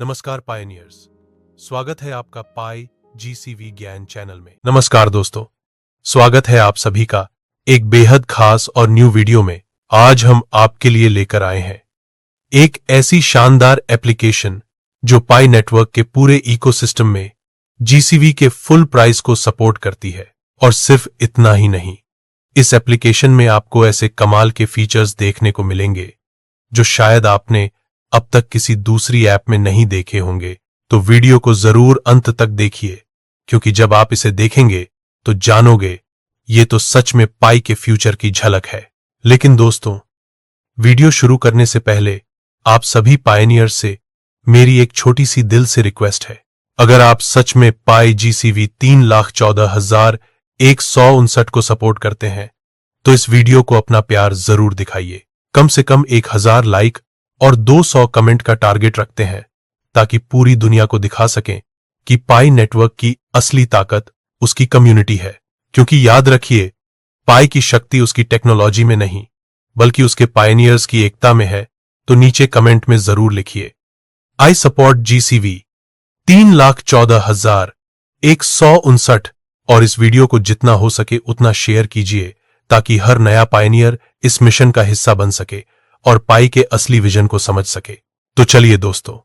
नमस्कार पायनियर्स, स्वागत है आपका पाई जीसीवी ज्ञान चैनल में। नमस्कार दोस्तों, स्वागत है आप सभी का एक बेहद खास और न्यू वीडियो में। आज हम आपके लिए लेकर आए हैं एक ऐसी शानदार एप्लीकेशन जो पाई नेटवर्क के पूरे इकोसिस्टम में जीसीवी के फुल प्राइस को सपोर्ट करती है। और सिर्फ इतना ही नहीं, इस एप्लीकेशन में आपको ऐसे कमाल के फीचर्स देखने को मिलेंगे जो शायद आपने अब तक किसी दूसरी ऐप में नहीं देखे होंगे। तो वीडियो को जरूर अंत तक देखिए, क्योंकि जब आप इसे देखेंगे तो जानोगे ये तो सच में पाई के फ्यूचर की झलक है। लेकिन दोस्तों, वीडियो शुरू करने से पहले आप सभी पायनियर्स से मेरी एक छोटी सी दिल से रिक्वेस्ट है। अगर आप सच में पाई जीसीवी 3,14,159 को सपोर्ट करते हैं तो इस वीडियो को अपना प्यार जरूर दिखाइए। कम से कम 1000 लाइक और 200 कमेंट का टारगेट रखते हैं, ताकि पूरी दुनिया को दिखा सकें कि पाई नेटवर्क की असली ताकत उसकी कम्युनिटी है। क्योंकि याद रखिए, पाई की शक्ति उसकी टेक्नोलॉजी में नहीं, बल्कि उसके पायनियर्स की एकता में है। तो नीचे कमेंट में जरूर लिखिए, आई सपोर्ट जीसीवी 3,14,159, और इस वीडियो को जितना हो सके उतना शेयर कीजिए, ताकि हर नया पायनियर इस मिशन का हिस्सा बन सके और पाई के असली विजन को समझ सके। तो चलिए दोस्तों,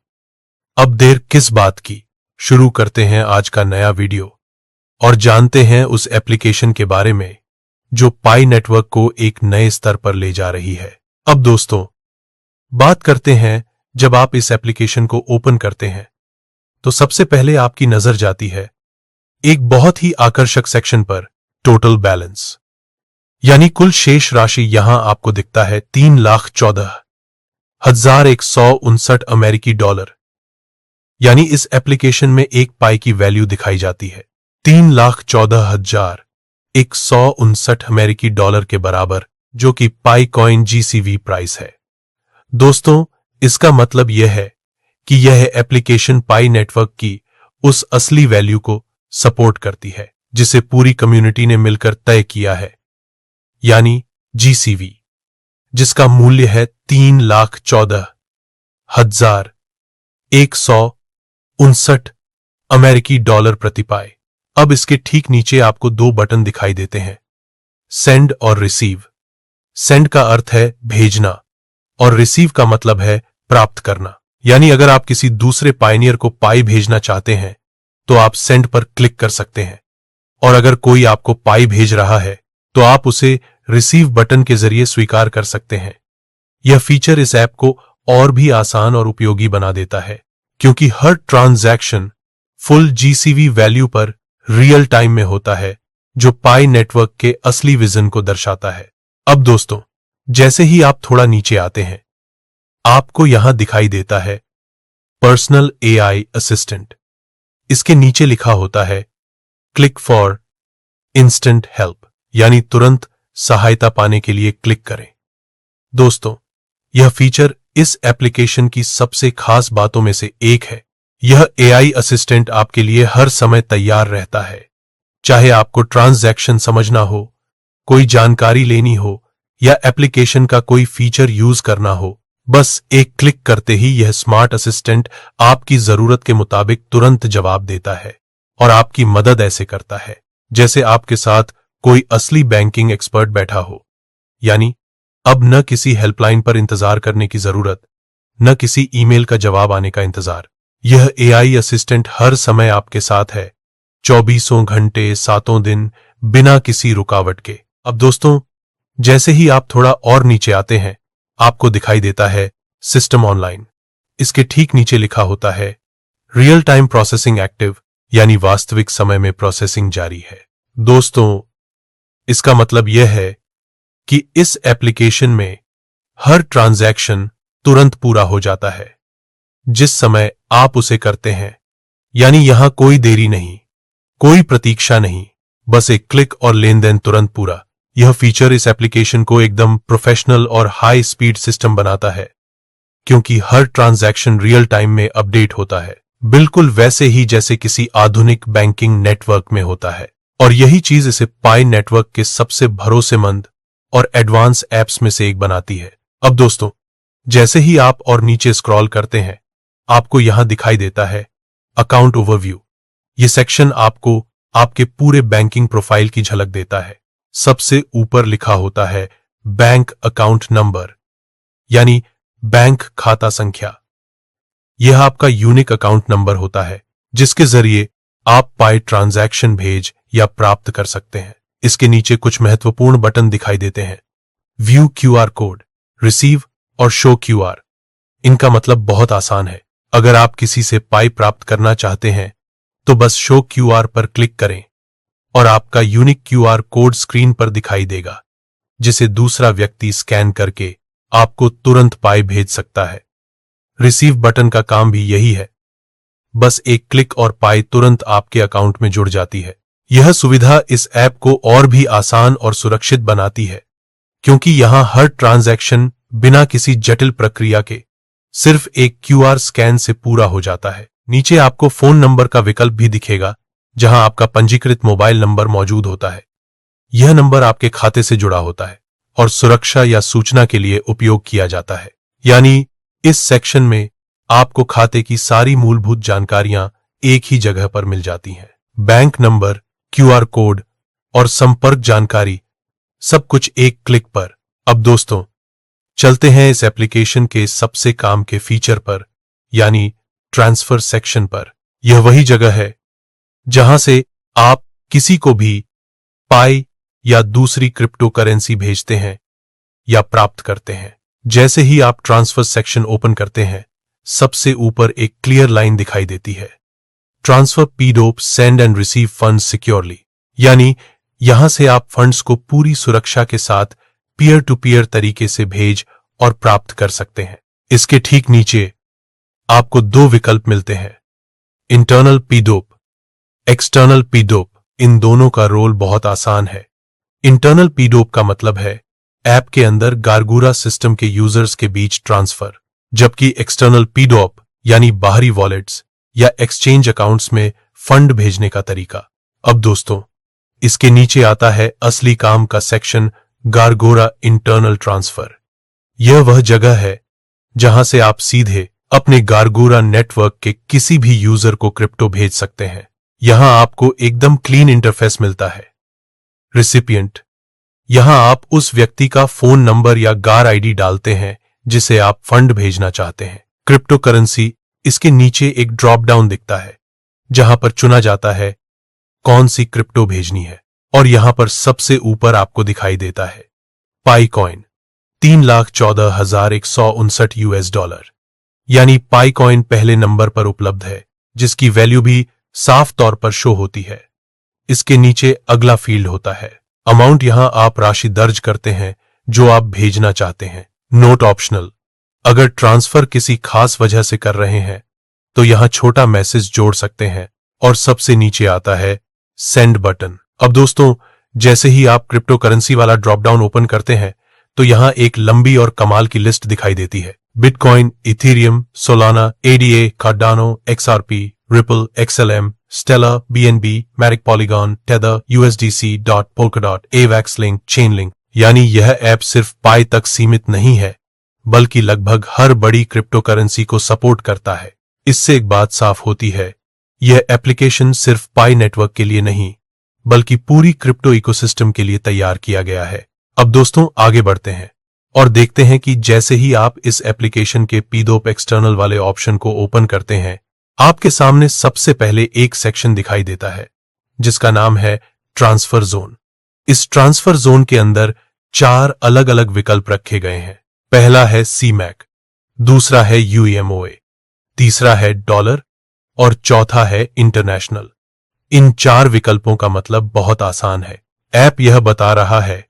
अब देर किस बात की, शुरू करते हैं आज का नया वीडियो और जानते हैं उस एप्लीकेशन के बारे में जो पाई नेटवर्क को एक नए स्तर पर ले जा रही है। अब दोस्तों, बात करते हैं, जब आप इस एप्लीकेशन को ओपन करते हैं तो सबसे पहले आपकी नजर जाती है एक बहुत ही आकर्षक सेक्शन पर, टोटल बैलेंस, यानी कुल शेष राशि। यहां आपको दिखता है 3,14,159 अमेरिकी डॉलर। यानी इस एप्लीकेशन में एक पाई की वैल्यू दिखाई जाती है 3,14,159 अमेरिकी डॉलर के बराबर, जो कि पाई कॉइन जीसीवी प्राइस है। दोस्तों, इसका मतलब यह है कि यह एप्लीकेशन पाई नेटवर्क की उस असली वैल्यू को सपोर्ट करती है जिसे पूरी कम्युनिटी ने मिलकर तय किया है, यानी जीसीवी, जिसका मूल्य है 3,14,159 अमेरिकी डॉलर प्रति पाई। अब इसके ठीक नीचे आपको दो बटन दिखाई देते हैं, सेंड और रिसीव। सेंड का अर्थ है भेजना और रिसीव का मतलब है प्राप्त करना। यानी अगर आप किसी दूसरे पायनियर को पाई भेजना चाहते हैं तो आप सेंड पर क्लिक कर सकते हैं, और अगर कोई आपको पाई भेज रहा है तो आप उसे रिसीव बटन के जरिए स्वीकार कर सकते हैं। यह फीचर इस ऐप को और भी आसान और उपयोगी बना देता है, क्योंकि हर ट्रांजैक्शन फुल जीसीवी वैल्यू पर रियल टाइम में होता है, जो पाई नेटवर्क के असली विजन को दर्शाता है। अब दोस्तों, जैसे ही आप थोड़ा नीचे आते हैं, आपको यहां दिखाई देता है पर्सनल एआई असिस्टेंट। इसके नीचे लिखा होता है क्लिक फॉर इंस्टेंट हेल्प, यानी तुरंत सहायता पाने के लिए क्लिक करें। दोस्तों, यह फीचर इस एप्लीकेशन की सबसे खास बातों में से एक है। यह एआई असिस्टेंट आपके लिए हर समय तैयार रहता है, चाहे आपको ट्रांजैक्शन समझना हो, कोई जानकारी लेनी हो या एप्लीकेशन का कोई फीचर यूज करना हो। बस एक क्लिक करते ही यह स्मार्ट असिस्टेंट आपकी जरूरत के मुताबिक तुरंत जवाब देता है और आपकी मदद ऐसे करता है जैसे आपके साथ कोई असली बैंकिंग एक्सपर्ट बैठा हो। यानी अब न किसी हेल्पलाइन पर इंतजार करने की जरूरत, न किसी ईमेल का जवाब आने का इंतजार। यह एआई असिस्टेंट हर समय आपके साथ है, 24 घंटे 7 दिन, बिना किसी रुकावट के। अब दोस्तों, जैसे ही आप थोड़ा और नीचे आते हैं, आपको दिखाई देता है सिस्टम ऑनलाइन। इसके ठीक नीचे लिखा होता है रियल टाइम प्रोसेसिंग एक्टिव, यानी वास्तविक समय में प्रोसेसिंग जारी है। दोस्तों, इसका मतलब यह है कि इस एप्लीकेशन में हर ट्रांजैक्शन तुरंत पूरा हो जाता है जिस समय आप उसे करते हैं। यानी यहां कोई देरी नहीं, कोई प्रतीक्षा नहीं, बस एक क्लिक और लेन देन तुरंत पूरा। यह फीचर इस एप्लीकेशन को एकदम प्रोफेशनल और हाई स्पीड सिस्टम बनाता है, क्योंकि हर ट्रांजैक्शन रियल टाइम में अपडेट होता है, बिल्कुल वैसे ही जैसे किसी आधुनिक बैंकिंग नेटवर्क में होता है। और यही चीज इसे पाई नेटवर्क के सबसे भरोसेमंद और एडवांस ऐप्स में से एक बनाती है। अब दोस्तों, जैसे ही आप और नीचे स्क्रॉल करते हैं, आपको यहां दिखाई देता है अकाउंट ओवरव्यू। ये सेक्शन आपको आपके पूरे बैंकिंग प्रोफाइल की झलक देता है। सबसे ऊपर लिखा होता है बैंक अकाउंट नंबर, यानी बैंक खाता संख्या। यह आपका यूनिक अकाउंट नंबर होता है जिसके जरिए आप पाई ट्रांजैक्शन भेज या प्राप्त कर सकते हैं। इसके नीचे कुछ महत्वपूर्ण बटन दिखाई देते हैं। व्यू क्यूआर कोड, रिसीव और शो क्यूआर। इनका मतलब बहुत आसान है। अगर आप किसी से पाई प्राप्त करना चाहते हैं तो बस शो क्यूआर पर क्लिक करें और आपका यूनिक क्यूआर कोड स्क्रीन पर दिखाई देगा, जिसे दूसरा व्यक्ति स्कैन करके आपको तुरंत पाई भेज सकता है। रिसीव बटन का काम भी यही है। बस एक क्लिक और पाई तुरंत आपके अकाउंट में जुड़ जाती है। यह सुविधा इस ऐप को और भी आसान और सुरक्षित बनाती है, क्योंकि यहां हर ट्रांजैक्शन बिना किसी जटिल प्रक्रिया के सिर्फ एक क्यूआर स्कैन से पूरा हो जाता है। नीचे आपको फोन नंबर का विकल्प भी दिखेगा, जहां आपका पंजीकृत मोबाइल नंबर मौजूद होता है। यह नंबर आपके खाते से जुड़ा होता है और सुरक्षा या सूचना के लिए उपयोग किया जाता है। यानी इस सेक्शन में आपको खाते की सारी मूलभूत जानकारियां एक ही जगह पर मिल जाती हैं। बैंक नंबर, क्यूआर कोड और संपर्क जानकारी, सब कुछ एक क्लिक पर। अब दोस्तों, चलते हैं इस एप्लीकेशन के सबसे काम के फीचर पर, यानी ट्रांसफर सेक्शन पर। यह वही जगह है जहां से आप किसी को भी पाई या दूसरी क्रिप्टो करेंसी भेजते हैं या प्राप्त करते हैं। जैसे ही आप ट्रांसफर सेक्शन ओपन करते हैं, सबसे ऊपर एक क्लियर लाइन दिखाई देती है, ट्रांसफर पीडोप send and receive funds securely. यानी यहां से आप फंड्स को पूरी सुरक्षा के साथ पीयर टू पीयर तरीके से भेज और प्राप्त कर सकते हैं। इसके ठीक नीचे आपको दो विकल्प मिलते हैं, इंटरनल पीडोप, एक्सटर्नल पीडोप। इन दोनों का रोल बहुत आसान है। इंटरनल पीडोप का मतलब है ऐप के अंदर गारगूरा सिस्टम के यूजर्स के बीच ट्रांसफर, जबकि एक्सटर्नल पीडोप यानी बाहरी वॉलेट्स या एक्सचेंज अकाउंट्स में फंड भेजने का तरीका। अब दोस्तों, इसके नीचे आता है असली काम का सेक्शन, गारगोरा इंटरनल ट्रांसफर। यह वह जगह है जहां से आप सीधे अपने गारगोरा नेटवर्क के किसी भी यूजर को क्रिप्टो भेज सकते हैं। यहां आपको एकदम क्लीन इंटरफेस मिलता है। रिसिपिएंट, यहां आप उस व्यक्ति का फोन नंबर या गार आईडी डालते हैं जिसे आप फंड भेजना चाहते हैं। क्रिप्टो करेंसी, इसके नीचे एक ड्रॉप डाउन दिखता है जहां पर चुना जाता है कौन सी क्रिप्टो भेजनी है, और यहां पर सबसे ऊपर आपको दिखाई देता है पाई कॉइन, $3,14,159 यानी पाई कॉइन पहले नंबर पर उपलब्ध है, जिसकी वैल्यू भी साफ तौर पर शो होती है। इसके नीचे अगला फील्ड होता है अमाउंट। यहां आप राशि दर्ज करते हैं जो आप भेजना चाहते हैं। नोट ऑप्शनल, अगर ट्रांसफर किसी खास वजह से कर रहे हैं तो यहां छोटा मैसेज जोड़ सकते हैं। और सबसे नीचे आता है सेंड बटन। अब दोस्तों, जैसे ही आप क्रिप्टो करेंसी वाला ड्रॉप डाउन ओपन करते हैं तो यहां एक लंबी और कमाल की लिस्ट दिखाई देती है। Bitcoin, Ethereum, Solana, ADA, Cardano, XRP, Ripple, XLM, Stellar, BNB, Matic, Polygon, Tether, USDC, dot, Polkadot, Avax link, Chainlink. यानी यह ऐप सिर्फ पाई तक सीमित नहीं है, बल्कि लगभग हर बड़ी क्रिप्टो करेंसी को सपोर्ट करता है। इससे एक बात साफ होती है, यह एप्लीकेशन सिर्फ पाई नेटवर्क के लिए नहीं, बल्कि पूरी क्रिप्टो इकोसिस्टम के लिए तैयार किया गया है। अब दोस्तों, आगे बढ़ते हैं और देखते हैं कि जैसे ही आप इस एप्लीकेशन के पीडोप एक्सटर्नल वाले ऑप्शन को ओपन करते हैं, आपके सामने सबसे पहले एक सेक्शन दिखाई देता है जिसका नाम है ट्रांसफर जोन। इस ट्रांसफर जोन के अंदर 4 अलग अलग विकल्प रखे गए हैं। पहला है सीमैक, दूसरा है यूएमओए, तीसरा है डॉलर और चौथा है इंटरनेशनल। इन 4 विकल्पों का मतलब बहुत आसान है। ऐप यह बता रहा है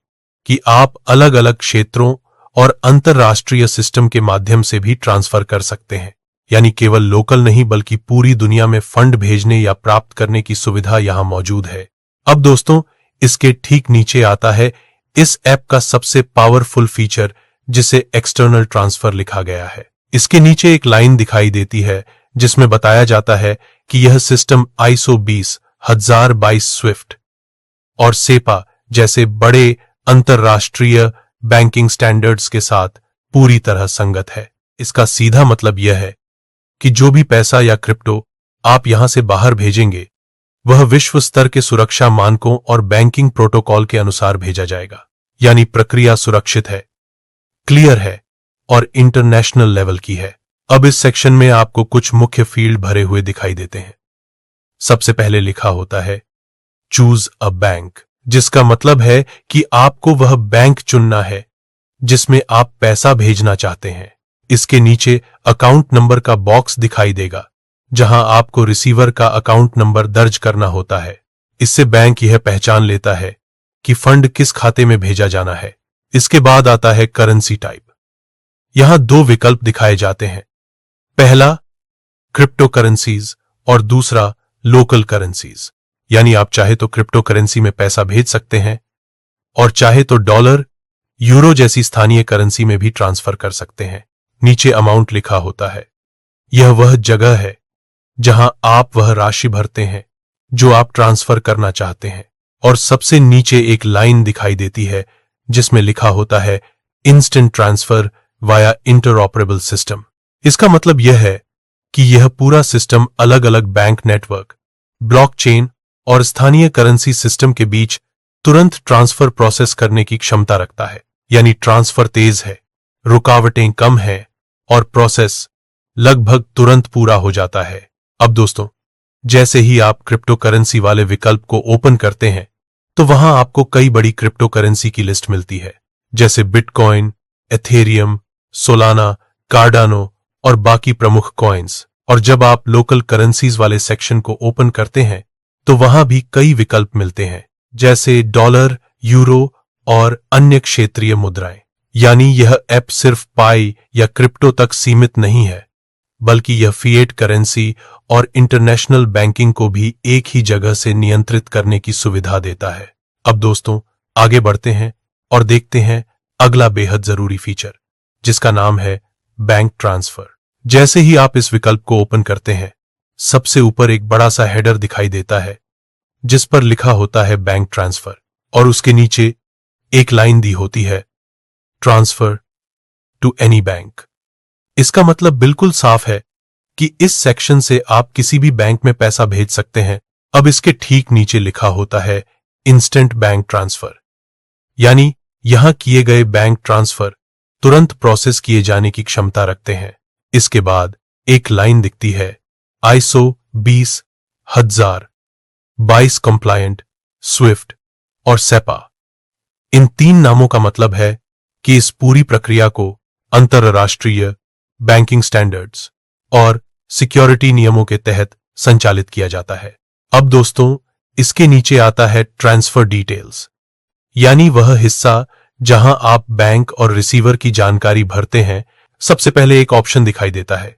कि आप अलग अलग क्षेत्रों और अंतरराष्ट्रीय सिस्टम के माध्यम से भी ट्रांसफर कर सकते हैं। यानी केवल लोकल नहीं, बल्कि पूरी दुनिया में फंड भेजने या प्राप्त करने की सुविधा यहां मौजूद है। अब दोस्तों, इसके ठीक नीचे आता है इस ऐप का सबसे पावरफुल फीचर, जिसे एक्सटर्नल ट्रांसफर लिखा गया है। इसके नीचे एक लाइन दिखाई देती है जिसमें बताया जाता है कि यह सिस्टम ISO 20022 स्विफ्ट और सेपा जैसे बड़े अंतरराष्ट्रीय बैंकिंग स्टैंडर्ड्स के साथ पूरी तरह संगत है। इसका सीधा मतलब यह है कि जो भी पैसा या क्रिप्टो आप यहां से बाहर भेजेंगे वह विश्व स्तर के सुरक्षा मानकों और बैंकिंग प्रोटोकॉल के अनुसार भेजा जाएगा। यानी प्रक्रिया सुरक्षित है, क्लियर है और इंटरनेशनल लेवल की है। अब इस सेक्शन में आपको कुछ मुख्य फील्ड भरे हुए दिखाई देते हैं। सबसे पहले लिखा होता है चूज अ बैंक, जिसका मतलब है कि आपको वह बैंक चुनना है जिसमें आप पैसा भेजना चाहते हैं। इसके नीचे अकाउंट नंबर का बॉक्स दिखाई देगा जहां आपको रिसीवर का अकाउंट नंबर दर्ज करना होता है। इससे बैंक यह पहचान लेता है कि फंड किस खाते में भेजा जाना है। इसके बाद आता है करेंसी टाइप। यहां दो विकल्प दिखाए जाते हैं, पहला क्रिप्टो करेंसीज और दूसरा लोकल करेंसीज। यानी आप चाहे तो क्रिप्टो करेंसी में पैसा भेज सकते हैं और चाहे तो डॉलर, यूरो जैसी स्थानीय करेंसी में भी ट्रांसफर कर सकते हैं। नीचे अमाउंट लिखा होता है। यह वह जगह है जहां आप वह राशि भरते हैं जो आप ट्रांसफर करना चाहते हैं। और सबसे नीचे एक लाइन दिखाई देती है जिसमें लिखा होता है instant transfer via interoperable system. इसका मतलब यह है कि यह पूरा सिस्टम अलग अलग बैंक नेटवर्क, ब्लॉकचेन और स्थानीय करेंसी सिस्टम के बीच तुरंत ट्रांसफर प्रोसेस करने की क्षमता रखता है। यानी ट्रांसफर तेज है, रुकावटें कम है और प्रोसेस लगभग तुरंत पूरा हो जाता है। अब दोस्तों, जैसे ही आप क्रिप्टो करेंसी वाले विकल्प को ओपन करते हैं तो वहां आपको कई बड़ी क्रिप्टो करेंसी की लिस्ट मिलती है, जैसे बिटकॉइन, एथेरियम, सोलाना, कार्डानो और बाकी प्रमुख कॉइन्स। और जब आप लोकल करेंसीज वाले सेक्शन को ओपन करते हैं तो वहां भी कई विकल्प मिलते हैं, जैसे डॉलर, यूरो और अन्य क्षेत्रीय मुद्राएं। यानी यह ऐप सिर्फ पाई या क्रिप्टो तक सीमित नहीं है, बल्कि यह फिएट करेंसी और इंटरनेशनल बैंकिंग को भी एक ही जगह से नियंत्रित करने की सुविधा देता है। अब दोस्तों, आगे बढ़ते हैं और देखते हैं अगला बेहद जरूरी फीचर, जिसका नाम है बैंक ट्रांसफर। जैसे ही आप इस विकल्प को ओपन करते हैं, सबसे ऊपर एक बड़ा सा हेडर दिखाई देता है जिस पर लिखा होता है बैंक ट्रांसफर और उसके नीचे एक लाइन दी होती है ट्रांसफर टू एनी बैंक। इसका मतलब बिल्कुल साफ है कि इस सेक्शन से आप किसी भी बैंक में पैसा भेज सकते हैं। अब इसके ठीक नीचे लिखा होता है इंस्टेंट बैंक ट्रांसफर, यानी यहां किए गए बैंक ट्रांसफर तुरंत प्रोसेस किए जाने की क्षमता रखते हैं। इसके बाद एक लाइन दिखती है ISO 20022 कंप्लायंट, स्विफ्ट और सेपा। इन तीन नामों का मतलब है कि इस पूरी प्रक्रिया को अंतरराष्ट्रीय बैंकिंग स्टैंडर्ड्स और सिक्योरिटी नियमों के तहत संचालित किया जाता है। अब दोस्तों, इसके नीचे आता है ट्रांसफर डिटेल्स, यानी वह हिस्सा जहां आप बैंक और रिसीवर की जानकारी भरते हैं। सबसे पहले एक ऑप्शन दिखाई देता है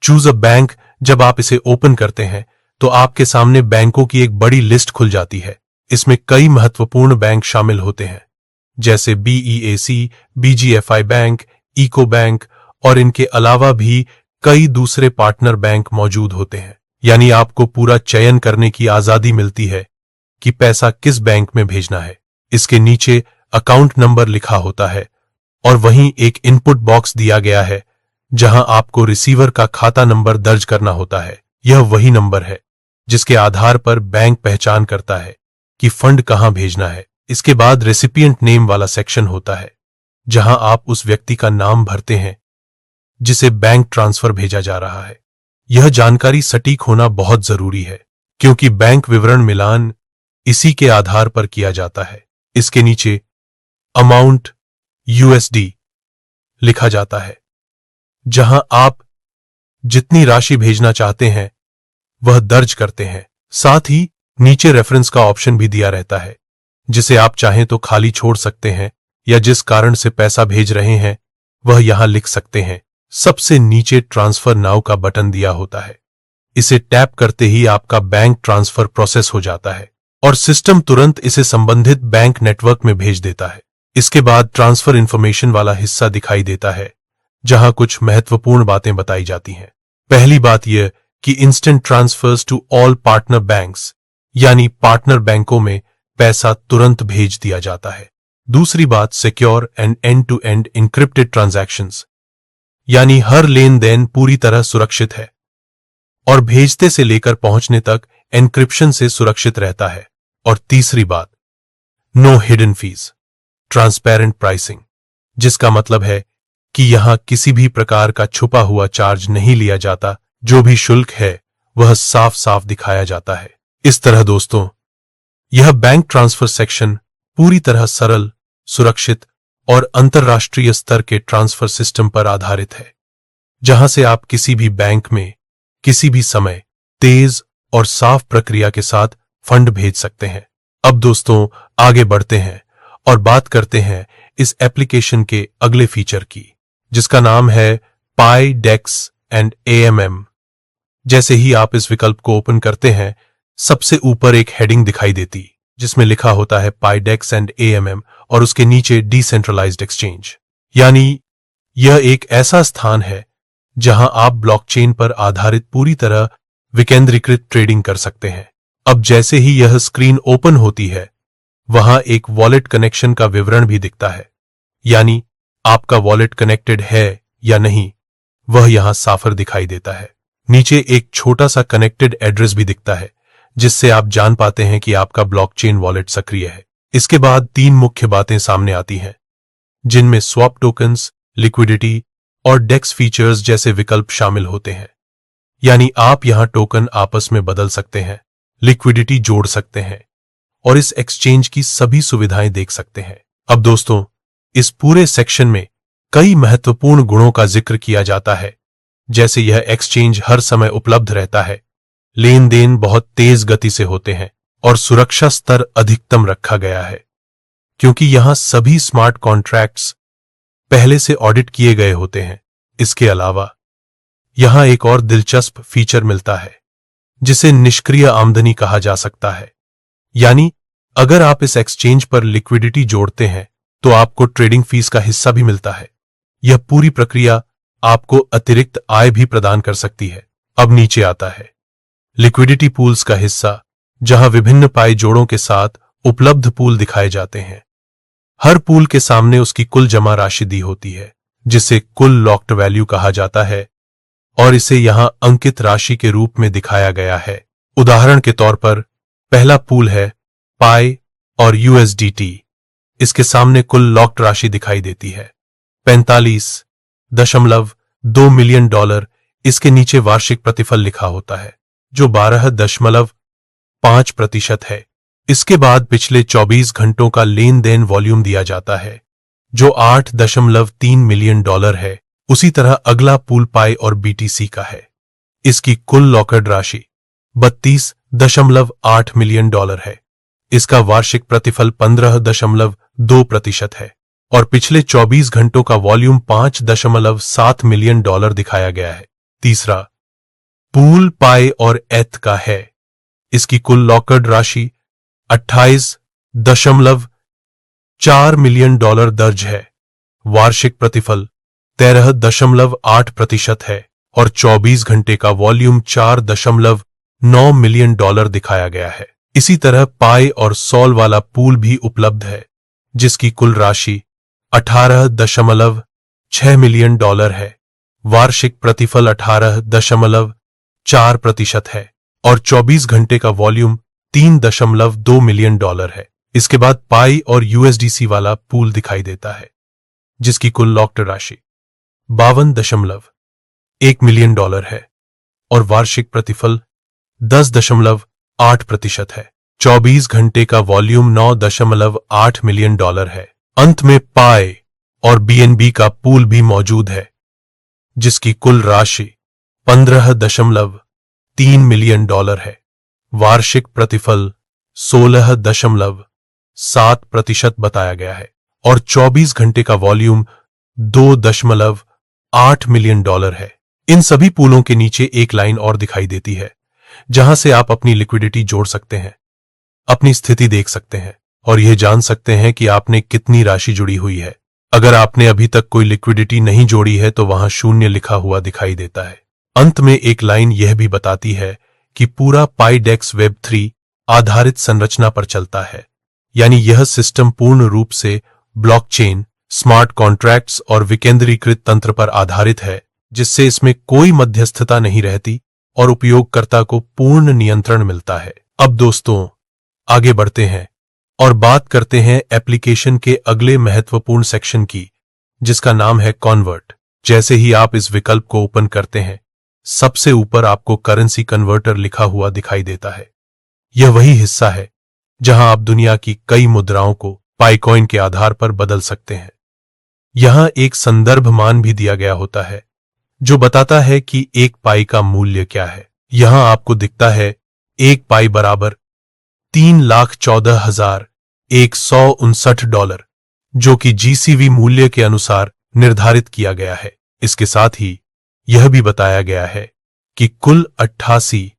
चूज अ बैंक। जब आप इसे ओपन करते हैं तो आपके सामने बैंकों की एक बड़ी लिस्ट खुल जाती है। इसमें कई महत्वपूर्ण बैंक शामिल होते हैं, जैसे BEAC, BGFI bank, Ecobank और इनके अलावा भी कई दूसरे पार्टनर बैंक मौजूद होते हैं। यानी आपको पूरा चयन करने की आजादी मिलती है कि पैसा किस बैंक में भेजना है। इसके नीचे अकाउंट नंबर लिखा होता है और वहीं एक इनपुट बॉक्स दिया गया है जहां आपको रिसीवर का खाता नंबर दर्ज करना होता है। यह वही नंबर है जिसके आधार पर बैंक पहचान करता है कि फंड कहां भेजना है। इसके बाद रेसिपिएंट नेम वाला सेक्शन होता है जहां आप उस व्यक्ति का नाम भरते हैं जिसे बैंक ट्रांसफर भेजा जा रहा है। यह जानकारी सटीक होना बहुत जरूरी है क्योंकि बैंक विवरण मिलान इसी के आधार पर किया जाता है। इसके नीचे अमाउंट USD लिखा जाता है, जहां आप जितनी राशि भेजना चाहते हैं वह दर्ज करते हैं। साथ ही नीचे रेफरेंस का ऑप्शन भी दिया रहता है, जिसे आप चाहें तो खाली छोड़ सकते हैं या जिस कारण से पैसा भेज रहे हैं वह यहां लिख सकते हैं। सबसे नीचे ट्रांसफर नाउ का बटन दिया होता है। इसे टैप करते ही आपका बैंक ट्रांसफर प्रोसेस हो जाता है और सिस्टम तुरंत इसे संबंधित बैंक नेटवर्क में भेज देता है। इसके बाद ट्रांसफर इंफॉर्मेशन वाला हिस्सा दिखाई देता है जहां कुछ महत्वपूर्ण बातें बताई जाती हैं। पहली बात यह कि instant transfers to all partner banks, यानी पार्टनर बैंकों में पैसा तुरंत भेज दिया जाता है। दूसरी बात secure end end to end encrypted transactions, यानी हर लेन देन पूरी तरह सुरक्षित है। और भेजते से लेकर पहुंचने तक एन्क्रिप्शन से सुरक्षित रहता है। और तीसरी बात, no hidden fees, transparent pricing, जिसका मतलब है कि यहां किसी भी प्रकार का छुपा हुआ चार्ज नहीं लिया जाता। जो भी शुल्क है वह साफ साफ दिखाया जाता है। इस तरह दोस्तों, यह बैंक ट्रांसफर सेक्शन पूरी तरह सरल, सुरक्षित और अंतर्राष्ट्रीय स्तर के ट्रांसफर सिस्टम पर आधारित है, जहां से आप किसी भी बैंक में किसी भी समय तेज और साफ प्रक्रिया के साथ फंड भेज सकते हैं। अब दोस्तों आगे बढ़ते हैं और बात करते हैं इस एप्लीकेशन के अगले फीचर की, जिसका नाम है पाईडेक्स एंड एएमएम। जैसे ही आप इस विकल्प को ओपन करते हैं, सबसे ऊपर एक हेडिंग दिखाई देती जिसमें लिखा होता है पाईडेक्स एंड एएमएम और उसके नीचे डिसेंट्रलाइज्ड एक्सचेंज। यानी यह एक ऐसा स्थान है जहां आप ब्लॉकचेन पर आधारित पूरी तरह विकेंद्रीकृत ट्रेडिंग कर सकते हैं। अब जैसे ही यह स्क्रीन ओपन होती है, वहां एक वॉलेट कनेक्शन का विवरण भी दिखता है, यानी आपका वॉलेट कनेक्टेड है या नहीं वह यहां साफर दिखाई देता है। नीचे एक छोटा सा कनेक्टेड एड्रेस भी दिखता है, जिससे आप जान पाते हैं कि आपका ब्लॉकचेन वॉलेट सक्रिय है। इसके बाद 3 मुख्य बातें सामने आती हैं, जिनमें स्वैप टोकन्स, लिक्विडिटी और डेक्स फीचर्स जैसे विकल्प शामिल होते हैं। यानी आप यहां टोकन आपस में बदल सकते हैं, लिक्विडिटी जोड़ सकते हैं और इस एक्सचेंज की सभी सुविधाएं देख सकते हैं। अब दोस्तों, इस पूरे सेक्शन में कई महत्वपूर्ण गुणों का जिक्र किया जाता है, जैसे यह एक्सचेंज हर समय उपलब्ध रहता है, लेन देन बहुत तेज गति से होते हैं और सुरक्षा स्तर अधिकतम रखा गया है, क्योंकि यहां सभी स्मार्ट कॉन्ट्रैक्ट्स पहले से ऑडिट किए गए होते हैं। इसके अलावा यहां एक और दिलचस्प फीचर मिलता है, जिसे निष्क्रिय आमदनी कहा जा सकता है। यानी अगर आप इस एक्सचेंज पर लिक्विडिटी जोड़ते हैं तो आपको ट्रेडिंग फीस का हिस्सा भी मिलता है। यह पूरी प्रक्रिया आपको अतिरिक्त आय भी प्रदान कर सकती है। अब नीचे आता है लिक्विडिटी पूल्स का हिस्सा, जहां विभिन्न पाई जोड़ों के साथ उपलब्ध पूल दिखाए जाते हैं। हर पूल के सामने उसकी कुल जमा राशि दी होती है, जिसे कुल लॉक्ड वैल्यू कहा जाता है और इसे यहां अंकित राशि के रूप में दिखाया गया है। उदाहरण के तौर पर पहला पूल है पाई और यूएसडीटी। इसके सामने कुल लॉक्ड राशि दिखाई देती है $45.2 मिलियन। इसके नीचे वार्षिक प्रतिफल लिखा होता है, जो 12.5% है। इसके बाद पिछले 24 घंटों का लेन देन वॉल्यूम दिया जाता है, जो $8.3 मिलियन है। उसी तरह अगला पूल पाई और बीटीसी का है। इसकी कुल लॉकड राशि $32.8 मिलियन है। इसका वार्षिक प्रतिफल 15.2% है और पिछले 24 घंटों का वॉल्यूम $5.7 मिलियन दिखाया गया है। तीसरा पूल पाई और एथ का है। इसकी कुल लॉकड राशि $28.4 मिलियन दर्ज है। वार्षिक प्रतिफल 13.8% है और 24 घंटे का वॉल्यूम $4.9 मिलियन दिखाया गया है। इसी तरह पाई और सॉल वाला पूल भी उपलब्ध है, जिसकी कुल राशि $18.6 मिलियन है। वार्षिक प्रतिफल 18.4% है और 24 घंटे का वॉल्यूम $3.2 मिलियन है। इसके बाद पाई और यूएसडीसी वाला पूल दिखाई देता है, जिसकी कुल लॉक्ड राशि $52.1 मिलियन है और वार्षिक प्रतिफल 10.8% है। 24 घंटे का वॉल्यूम $9.8 मिलियन है। अंत में पाई और बीएनबी का पूल भी मौजूद है, जिसकी कुल राशि $15.3 मिलियन है। वार्षिक प्रतिफल 16.7% बताया गया है और 24 घंटे का वॉल्यूम $2.8 मिलियन है। इन सभी पूलों के नीचे एक लाइन और दिखाई देती है, जहां से आप अपनी लिक्विडिटी जोड़ सकते हैं, अपनी स्थिति देख सकते हैं और यह जान सकते हैं कि आपने कितनी राशि जुड़ी हुई है। अगर आपने अभी तक कोई लिक्विडिटी नहीं जोड़ी है तो वहां 0 लिखा हुआ दिखाई देता है। अंत में एक लाइन यह भी बताती है कि पूरा पाईडेक्स वेब 3 आधारित संरचना पर चलता है, यानी यह सिस्टम पूर्ण रूप से ब्लॉकचेन, स्मार्ट कॉन्ट्रैक्ट्स और विकेंद्रीकृत तंत्र पर आधारित है, जिससे इसमें कोई मध्यस्थता नहीं रहती और उपयोगकर्ता को पूर्ण नियंत्रण मिलता है। अब दोस्तों आगे बढ़ते हैं और बात करते हैं एप्लीकेशन के अगले महत्वपूर्ण सेक्शन की, जिसका नाम है कन्वर्ट। जैसे ही आप इस विकल्प को ओपन करते हैं, सबसे ऊपर आपको करेंसी कन्वर्टर लिखा हुआ दिखाई देता है। यह वही हिस्सा है जहां आप दुनिया की कई मुद्राओं को पाईकॉइन के आधार पर बदल सकते हैं। यहां एक संदर्भ मान भी दिया गया होता है जो बताता है कि एक पाई का मूल्य क्या है। यहां आपको दिखता है एक पाई बराबर $3,14,159, जो कि जीसीवी मूल्य के अनुसार निर्धारित किया गया है। इसके साथ ही यह भी बताया गया है कि कुल 88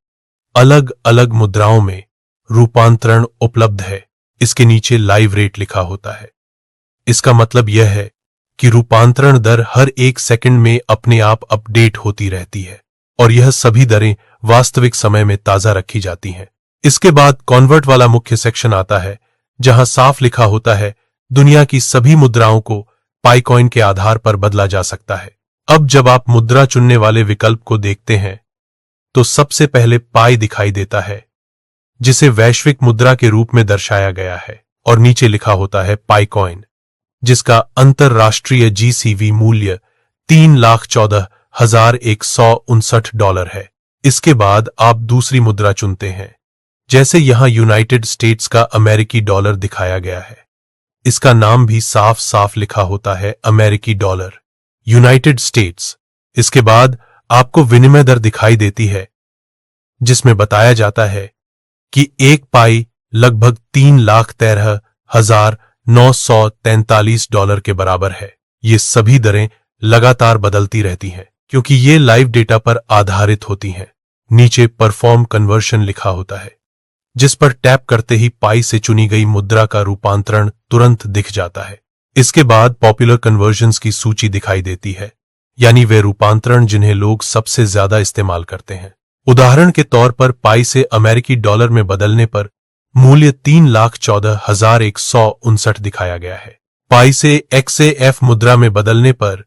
अलग अलग मुद्राओं में रूपांतरण उपलब्ध है। इसके नीचे लाइव रेट लिखा होता है। इसका मतलब यह है कि रूपांतरण दर हर एक सेकंड में अपने आप अपडेट होती रहती है और यह सभी दरें वास्तविक समय में ताजा रखी जाती हैं। इसके बाद कन्वर्ट वाला मुख्य सेक्शन आता है, जहां साफ लिखा होता है दुनिया की सभी मुद्राओं को पाईकॉइन के आधार पर बदला जा सकता है। अब जब आप मुद्रा चुनने वाले विकल्प को देखते हैं तो सबसे पहले पाई दिखाई देता है, जिसे वैश्विक मुद्रा के रूप में दर्शाया गया है, और नीचे लिखा होता है पाईकॉइन, जिसका अंतरराष्ट्रीय जीसीवी मूल्य $3,14,159 है। इसके बाद आप दूसरी मुद्रा चुनते हैं। जैसे यहां यूनाइटेड स्टेट्स का अमेरिकी डॉलर दिखाया गया है। इसका नाम भी साफ साफ लिखा होता है अमेरिकी डॉलर, यूनाइटेड स्टेट्स। इसके बाद आपको विनिमय दर दिखाई देती है, जिसमें बताया जाता है कि एक पाई लगभग $3,13,943 के बराबर है। ये सभी दरें लगातार बदलती रहती हैं क्योंकि ये लाइव डेटा पर आधारित होती हैं। नीचे परफॉर्म कन्वर्शन लिखा होता है, जिस पर टैप करते ही पाई से चुनी गई मुद्रा का रूपांतरण तुरंत दिख जाता है। इसके बाद पॉपुलर कन्वर्जन्स की सूची दिखाई देती है, यानी वे रूपांतरण जिन्हें लोग सबसे ज्यादा इस्तेमाल करते हैं। उदाहरण के तौर पर पाई से अमेरिकी डॉलर में बदलने पर मूल्य $3,14,159 दिखाया गया है। पाई से XAF मुद्रा में बदलने पर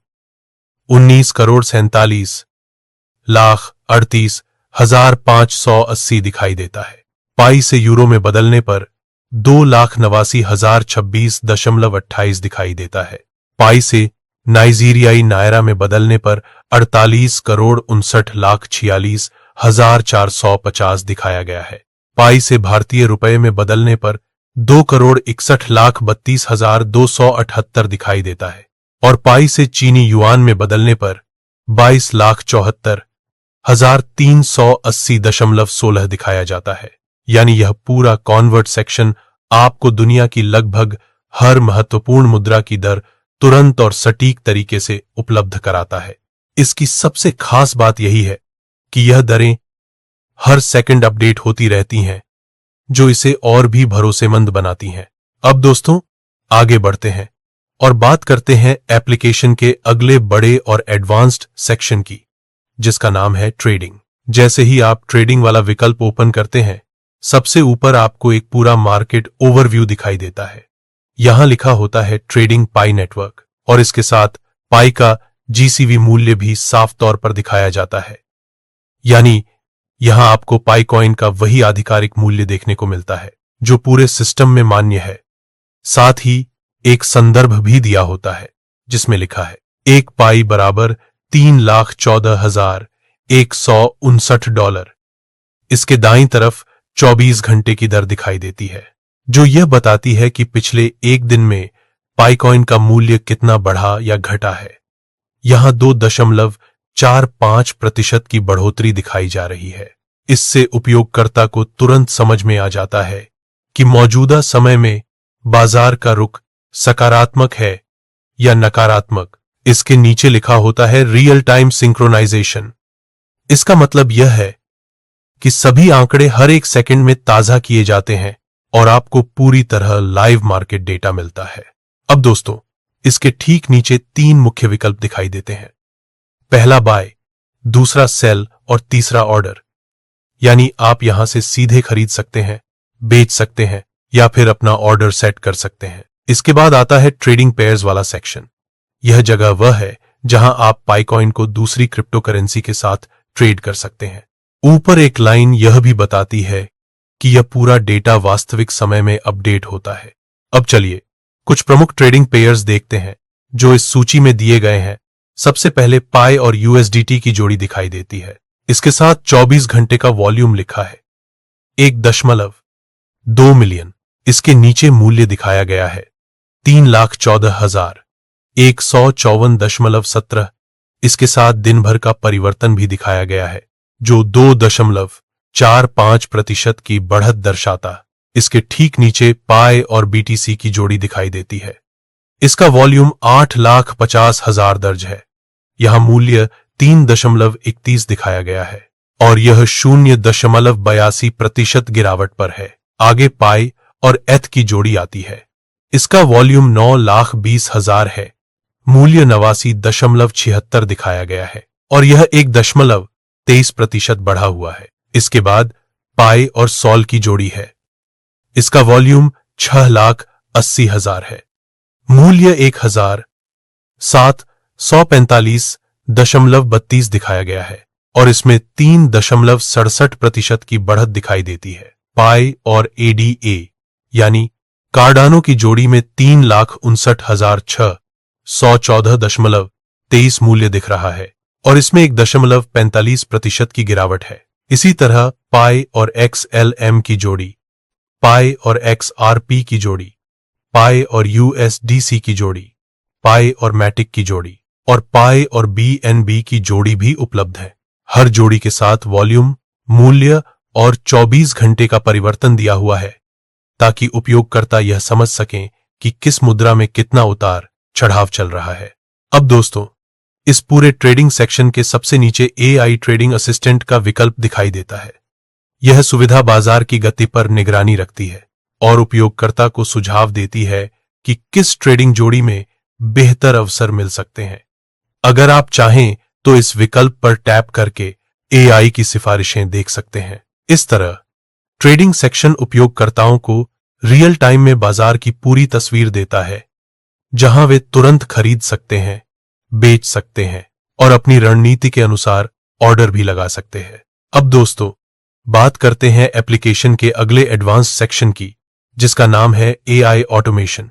19,47,38,580 दिखाई देता है। पाई से यूरो में बदलने पर 2,89,026.28 दिखाई देता है। पाई से नाइजीरियाई नायरा में बदलने पर 48,59,46,450 दिखाया गया है। पाई से भारतीय रुपए में बदलने पर 2,61,32,278 दिखाई देता है और पाई से चीनी युआन में बदलने पर 22,74,380.16 दिखाया जाता है। यानी यह पूरा कन्वर्ट सेक्शन आपको दुनिया की लगभग हर महत्वपूर्ण मुद्रा की दर तुरंत और सटीक तरीके से उपलब्ध कराता है। इसकी सबसे खास बात यही है कि यह दरें हर सेकंड अपडेट होती रहती हैं, जो इसे और भी भरोसेमंद बनाती हैं। अब दोस्तों आगे बढ़ते हैं और बात करते हैं एप्लीकेशन के अगले बड़े और एडवांस्ड सेक्शन की, जिसका नाम है ट्रेडिंग। जैसे ही आप ट्रेडिंग वाला विकल्प ओपन करते हैं, सबसे ऊपर आपको एक पूरा मार्केट ओवरव्यू दिखाई देता है। यहां लिखा होता है ट्रेडिंग पाई नेटवर्क और इसके साथ पाई का जीसीवी मूल्य भी साफ तौर पर दिखाया जाता है। यानी यहां आपको पाई कॉइन का वही आधिकारिक मूल्य देखने को मिलता है जो पूरे सिस्टम में मान्य है। साथ ही एक संदर्भ भी दिया होता है जिसमें लिखा है एक पाई बराबर $3,14,159। इसके दाईं तरफ 24 घंटे की दर दिखाई देती है, जो यह बताती है कि पिछले एक दिन में पाईकॉइन का मूल्य कितना बढ़ा या घटा है। यहां 2.45% की बढ़ोतरी दिखाई जा रही है। इससे उपयोगकर्ता को तुरंत समझ में आ जाता है कि मौजूदा समय में बाजार का रुख सकारात्मक है या नकारात्मक। इसके नीचे लिखा होता है रियल टाइम सिंक्रोनाइजेशन। इसका मतलब यह है कि सभी आंकड़े हर एक सेकंड में ताजा किए जाते हैं और आपको पूरी तरह लाइव मार्केट डेटा मिलता है। अब दोस्तों इसके ठीक नीचे 3 मुख्य विकल्प दिखाई देते हैं। पहला बाय, दूसरा सेल और तीसरा ऑर्डर। यानी आप यहां से सीधे खरीद सकते हैं, बेच सकते हैं या फिर अपना ऑर्डर सेट कर सकते हैं। इसके बाद आता है ट्रेडिंग पेयर्स वाला सेक्शन। यह जगह वह है जहां आप पाईकॉइन को दूसरी क्रिप्टो करेंसी के साथ ट्रेड कर सकते हैं। ऊपर एक लाइन यह भी बताती है कि यह पूरा डेटा वास्तविक समय में अपडेट होता है। अब चलिए कुछ प्रमुख ट्रेडिंग पेयर्स देखते हैं जो इस सूची में दिए गए हैं। सबसे पहले पाई और यूएसडीटी की जोड़ी दिखाई देती है। इसके साथ 24 घंटे का वॉल्यूम लिखा है 1.2 मिलियन। इसके नीचे मूल्य दिखाया गया है 3,14,154.17। इसके साथ दिन भर का परिवर्तन भी दिखाया गया है जो 2.45% की बढ़त दर्शाता। इसके ठीक नीचे पाई और बीटीसी की जोड़ी दिखाई देती है। इसका वॉल्यूम 8,50,000 दर्ज है। यहां मूल्य 3.31 दिखाया गया है और यह 0.82% गिरावट पर है। आगे पाई और एथ की जोड़ी आती है। इसका वॉल्यूम 9,20,000 है। मूल्य 89.76 दिखाया गया है और यह 1.23% बढ़ा हुआ है। इसके बाद पाई और सॉल की जोड़ी है। इसका वॉल्यूम 6,80,000 है। मूल्य 1,745.32 दिखाया गया है और इसमें 3.67% की बढ़त दिखाई देती है। पाई और एडीए यानी कार्डानो की जोड़ी में 3,59,614.23 मूल्य दिख रहा है और इसमें 1.45% की गिरावट है। इसी तरह पाई और एक्सएलएम की जोड़ी, पाई और एक्सआरपी की जोड़ी, पाई और यूएसडीसी की जोड़ी, पाई और मैटिक की जोड़ी और पाई और बीएनबी की जोड़ी भी उपलब्ध है। हर जोड़ी के साथ वॉल्यूम, मूल्य और 24 घंटे का परिवर्तन दिया हुआ है ताकि उपयोगकर्ता यह समझ सकें कि किस मुद्रा में कितना उतार चढ़ाव चल रहा है। अब दोस्तों, इस पूरे ट्रेडिंग सेक्शन के सबसे नीचे एआई ट्रेडिंग असिस्टेंट का विकल्प दिखाई देता है। यह सुविधा बाजार की गति पर निगरानी रखती है और उपयोगकर्ता को सुझाव देती है कि किस ट्रेडिंग जोड़ी में बेहतर अवसर मिल सकते हैं। अगर आप चाहें तो इस विकल्प पर टैप करके एआई की सिफारिशें देख सकते हैं। इस तरह ट्रेडिंग सेक्शन उपयोगकर्ताओं को रियल टाइम में बाजार की पूरी तस्वीर देता है, जहां वे तुरंत खरीद सकते हैं, बेच सकते हैं और अपनी रणनीति के अनुसार ऑर्डर भी लगा सकते हैं। अब दोस्तों, बात करते हैं एप्लीकेशन के अगले एडवांस सेक्शन की, जिसका नाम है एआई ऑटोमेशन।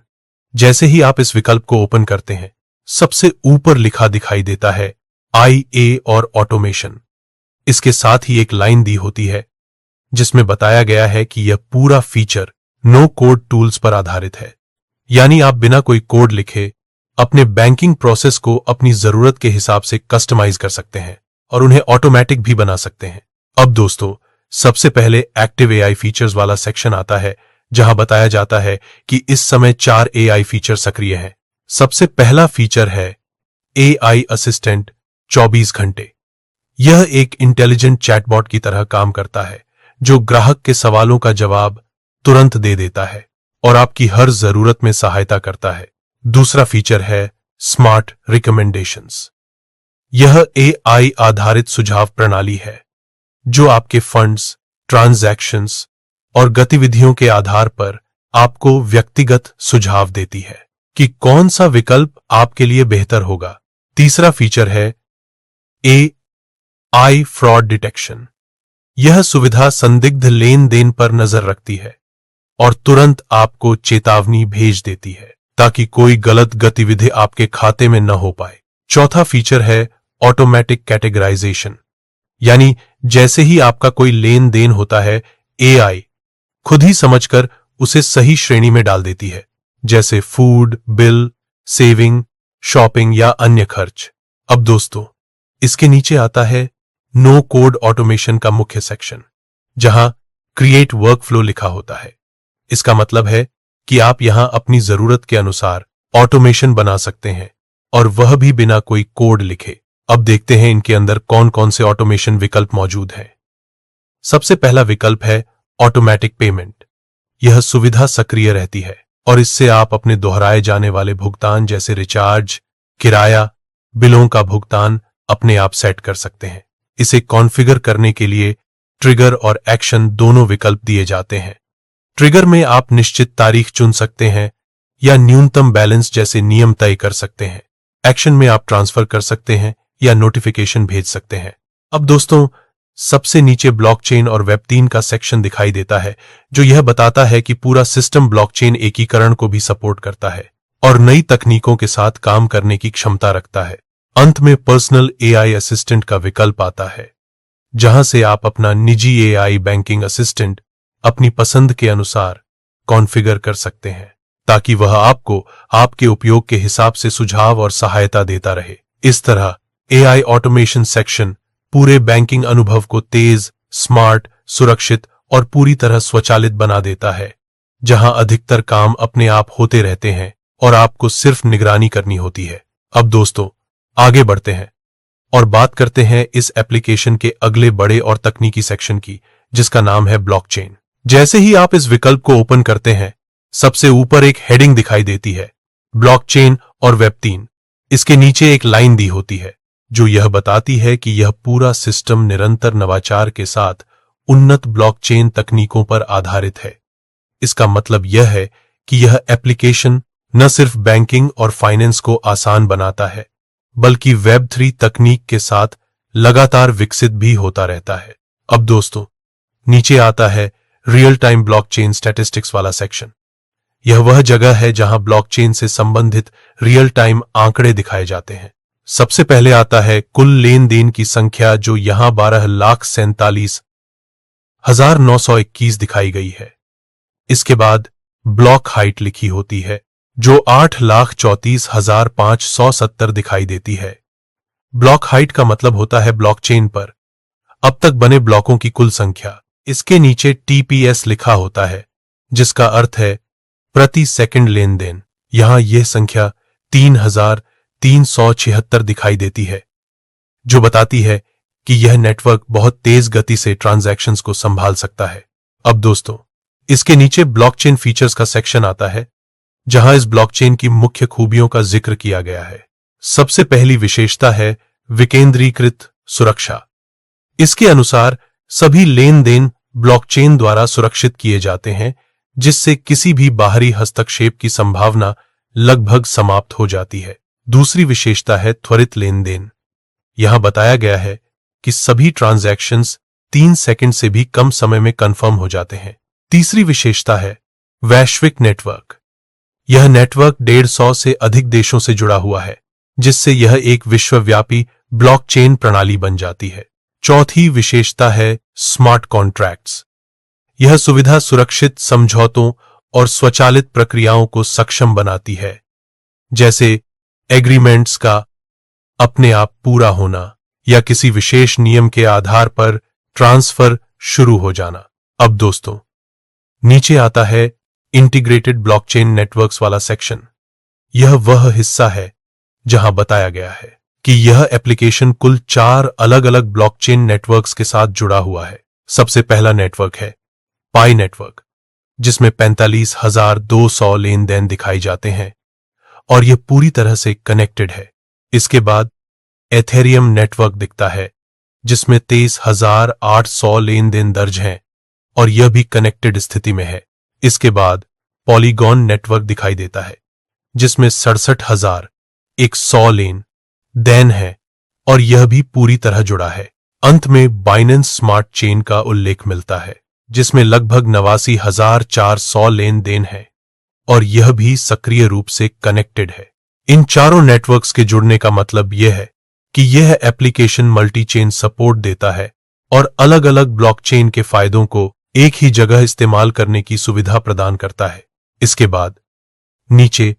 जैसे ही आप इस विकल्प को ओपन करते हैं, सबसे ऊपर लिखा दिखाई देता है IA और ऑटोमेशन। इसके साथ ही एक लाइन दी होती है जिसमें बताया गया है कि यह पूरा फीचर नो कोड टूल्स पर आधारित है, यानी आप बिना कोई कोड लिखे अपने बैंकिंग प्रोसेस को अपनी जरूरत के हिसाब से कस्टमाइज कर सकते हैं और उन्हें ऑटोमेटिक भी बना सकते हैं। अब दोस्तों, सबसे पहले एक्टिव एआई फीचर्स वाला सेक्शन आता है, जहां बताया जाता है कि इस समय 4 एआई फीचर सक्रिय हैं। सबसे पहला फीचर है एआई असिस्टेंट 24 घंटे। यह एक इंटेलिजेंट चैटबॉट की तरह काम करता है जो ग्राहक के सवालों का जवाब तुरंत दे देता है और आपकी हर जरूरत में सहायता करता है। दूसरा फीचर है स्मार्ट रिकमेंडेशंस। यह एआई आधारित सुझाव प्रणाली है जो आपके फंड्स, ट्रांजैक्शंस और गतिविधियों के आधार पर आपको व्यक्तिगत सुझाव देती है कि कौन सा विकल्प आपके लिए बेहतर होगा। तीसरा फीचर है एआई फ्रॉड डिटेक्शन। यह सुविधा संदिग्ध लेन देन पर नजर रखती है और तुरंत आपको चेतावनी भेज देती है ताकि कोई गलत गतिविधि आपके खाते में न हो पाए। चौथा फीचर है ऑटोमेटिक कैटेगराइजेशन, यानी जैसे ही आपका कोई लेन देन होता है, एआई खुद ही समझकर उसे सही श्रेणी में डाल देती है, जैसे फूड, बिल, सेविंग, शॉपिंग या अन्य खर्च। अब दोस्तों, इसके नीचे आता है नो कोड ऑटोमेशन का मुख्य सेक्शन, जहां क्रिएट वर्कफ्लो लिखा होता है। इसका मतलब है कि आप यहां अपनी जरूरत के अनुसार ऑटोमेशन बना सकते हैं और वह भी बिना कोई कोड लिखे। अब देखते हैं इनके अंदर कौन कौन से ऑटोमेशन विकल्प मौजूद हैं। सबसे पहला विकल्प है ऑटोमेटिक पेमेंट। यह सुविधा सक्रिय रहती है और इससे आप अपने दोहराए जाने वाले भुगतान जैसे रिचार्ज, किराया, बिलों का भुगतान अपने आप सेट कर सकते हैं। इसे कॉन्फ़िगर करने के लिए ट्रिगर और एक्शन दोनों विकल्प दिए जाते हैं। ट्रिगर में आप निश्चित तारीख चुन सकते हैं या न्यूनतम बैलेंस जैसे नियम तय कर सकते हैं। एक्शन में आप ट्रांसफर कर सकते हैं या नोटिफिकेशन भेज सकते हैं। अब दोस्तों, सबसे नीचे ब्लॉकचेन और वेब 3 का सेक्शन दिखाई देता है, जो यह बताता है कि पूरा सिस्टम ब्लॉकचेन एकीकरण को भी सपोर्ट करता है और नई तकनीकों के साथ काम करने की क्षमता रखता है। अंत में पर्सनल एआई असिस्टेंट का विकल्प आता है, जहां से आप अपना निजी एआई बैंकिंग असिस्टेंट अपनी पसंद के अनुसार कॉन्फ़िगर कर सकते हैं, ताकि वह आपको आपके उपयोग के हिसाब से सुझाव और सहायता देता रहे। इस तरह एआई ऑटोमेशन सेक्शन पूरे बैंकिंग अनुभव को तेज, स्मार्ट, सुरक्षित और पूरी तरह स्वचालित बना देता है, जहां अधिकतर काम अपने आप होते रहते हैं और आपको सिर्फ निगरानी करनी होती है। अब दोस्तों, आगे बढ़ते हैं और बात करते हैं इस एप्लीकेशन के अगले बड़े और तकनीकी सेक्शन की, जिसका नाम है ब्लॉकचेन। जैसे ही आप इस विकल्प को ओपन करते हैं, सबसे ऊपर एक हेडिंग दिखाई देती है, ब्लॉकचेन और वेब 3। इसके नीचे एक लाइन दी होती है जो यह बताती है कि यह पूरा सिस्टम निरंतर नवाचार के साथ उन्नत ब्लॉकचेन तकनीकों पर आधारित है। इसका मतलब यह है कि यह एप्लीकेशन न सिर्फ बैंकिंग और फाइनेंस को आसान बनाता है, बल्कि वेब 3 तकनीक के साथ लगातार विकसित भी होता रहता है। अब दोस्तों, नीचे आता है रियल टाइम ब्लॉकचेन स्टैटिस्टिक्स वाला सेक्शन। यह वह जगह है जहां ब्लॉकचेन से संबंधित रियल टाइम आंकड़े दिखाए जाते हैं। सबसे पहले आता है कुल लेन देन की संख्या, जो यहां 12,47,921 दिखाई गई है। इसके बाद ब्लॉक हाइट लिखी होती है, जो 8,34,570 दिखाई देती है। ब्लॉक हाइट का मतलब होता है ब्लॉकचेन पर अब तक बने ब्लॉकों की कुल संख्या। इसके नीचे टीपीएस लिखा होता है, जिसका अर्थ है प्रति सेकंड लेन देन। यहां यह संख्या 3,376 दिखाई देती है, जो बताती है कि यह नेटवर्क बहुत तेज गति से ट्रांजैक्शंस को संभाल सकता है। अब दोस्तों, इसके नीचे ब्लॉकचेन फीचर्स का सेक्शन आता है, जहां इस ब्लॉकचेन की मुख्य खूबियों का जिक्र किया गया है। सबसे पहली विशेषता है विकेंद्रीकृत सुरक्षा। इसके अनुसार सभी लेन देन ब्लॉकचेन द्वारा सुरक्षित किए जाते हैं, जिससे किसी भी बाहरी हस्तक्षेप की संभावना लगभग समाप्त हो जाती है। दूसरी विशेषता है त्वरित लेन देन। यहां बताया गया है कि सभी ट्रांजैक्शंस 3 सेकंड से भी कम समय में कंफर्म हो जाते हैं। तीसरी विशेषता है वैश्विक नेटवर्क। यह नेटवर्क 150 से अधिक देशों से जुड़ा हुआ है, जिससे यह एक विश्वव्यापी ब्लॉकचेन प्रणाली बन जाती है। चौथी विशेषता है स्मार्ट कॉन्ट्रैक्ट्स। यह सुविधा सुरक्षित समझौतों और स्वचालित प्रक्रियाओं को सक्षम बनाती है, जैसे एग्रीमेंट्स का अपने आप पूरा होना या किसी विशेष नियम के आधार पर ट्रांसफर शुरू हो जाना। अब दोस्तों, नीचे आता है इंटीग्रेटेड ब्लॉकचेन नेटवर्क्स वाला सेक्शन। यह वह हिस्सा है जहां बताया गया है कि यह एप्लीकेशन कुल 4 अलग-अलग ब्लॉकचेन नेटवर्क्स के साथ जुड़ा हुआ है। सबसे पहला नेटवर्क है पाई नेटवर्क, जिसमें 45,200 लेन देन दिखाई जाते हैं और यह पूरी तरह से कनेक्टेड है। इसके बाद एथेरियम नेटवर्क दिखता है, जिसमें 23,800 लेन देन दर्ज हैं और यह भी कनेक्टेड स्थिति में है। इसके बाद पॉलीगॉन नेटवर्क दिखाई देता है, जिसमें 67,100 लेन देन है और यह भी पूरी तरह जुड़ा है। अंत में बाइनेंस स्मार्ट चेन का उल्लेख मिलता है, जिसमें लगभग 89,400 लेन देन है और यह भी सक्रिय रूप से कनेक्टेड है। इन चारों नेटवर्क्स के जुड़ने का मतलब यह है कि यह एप्लीकेशन मल्टी चेन सपोर्ट देता है और अलग अलग ब्लॉकचेन के फायदों को एक ही जगह इस्तेमाल करने की सुविधा प्रदान करता है। इसके बाद नीचे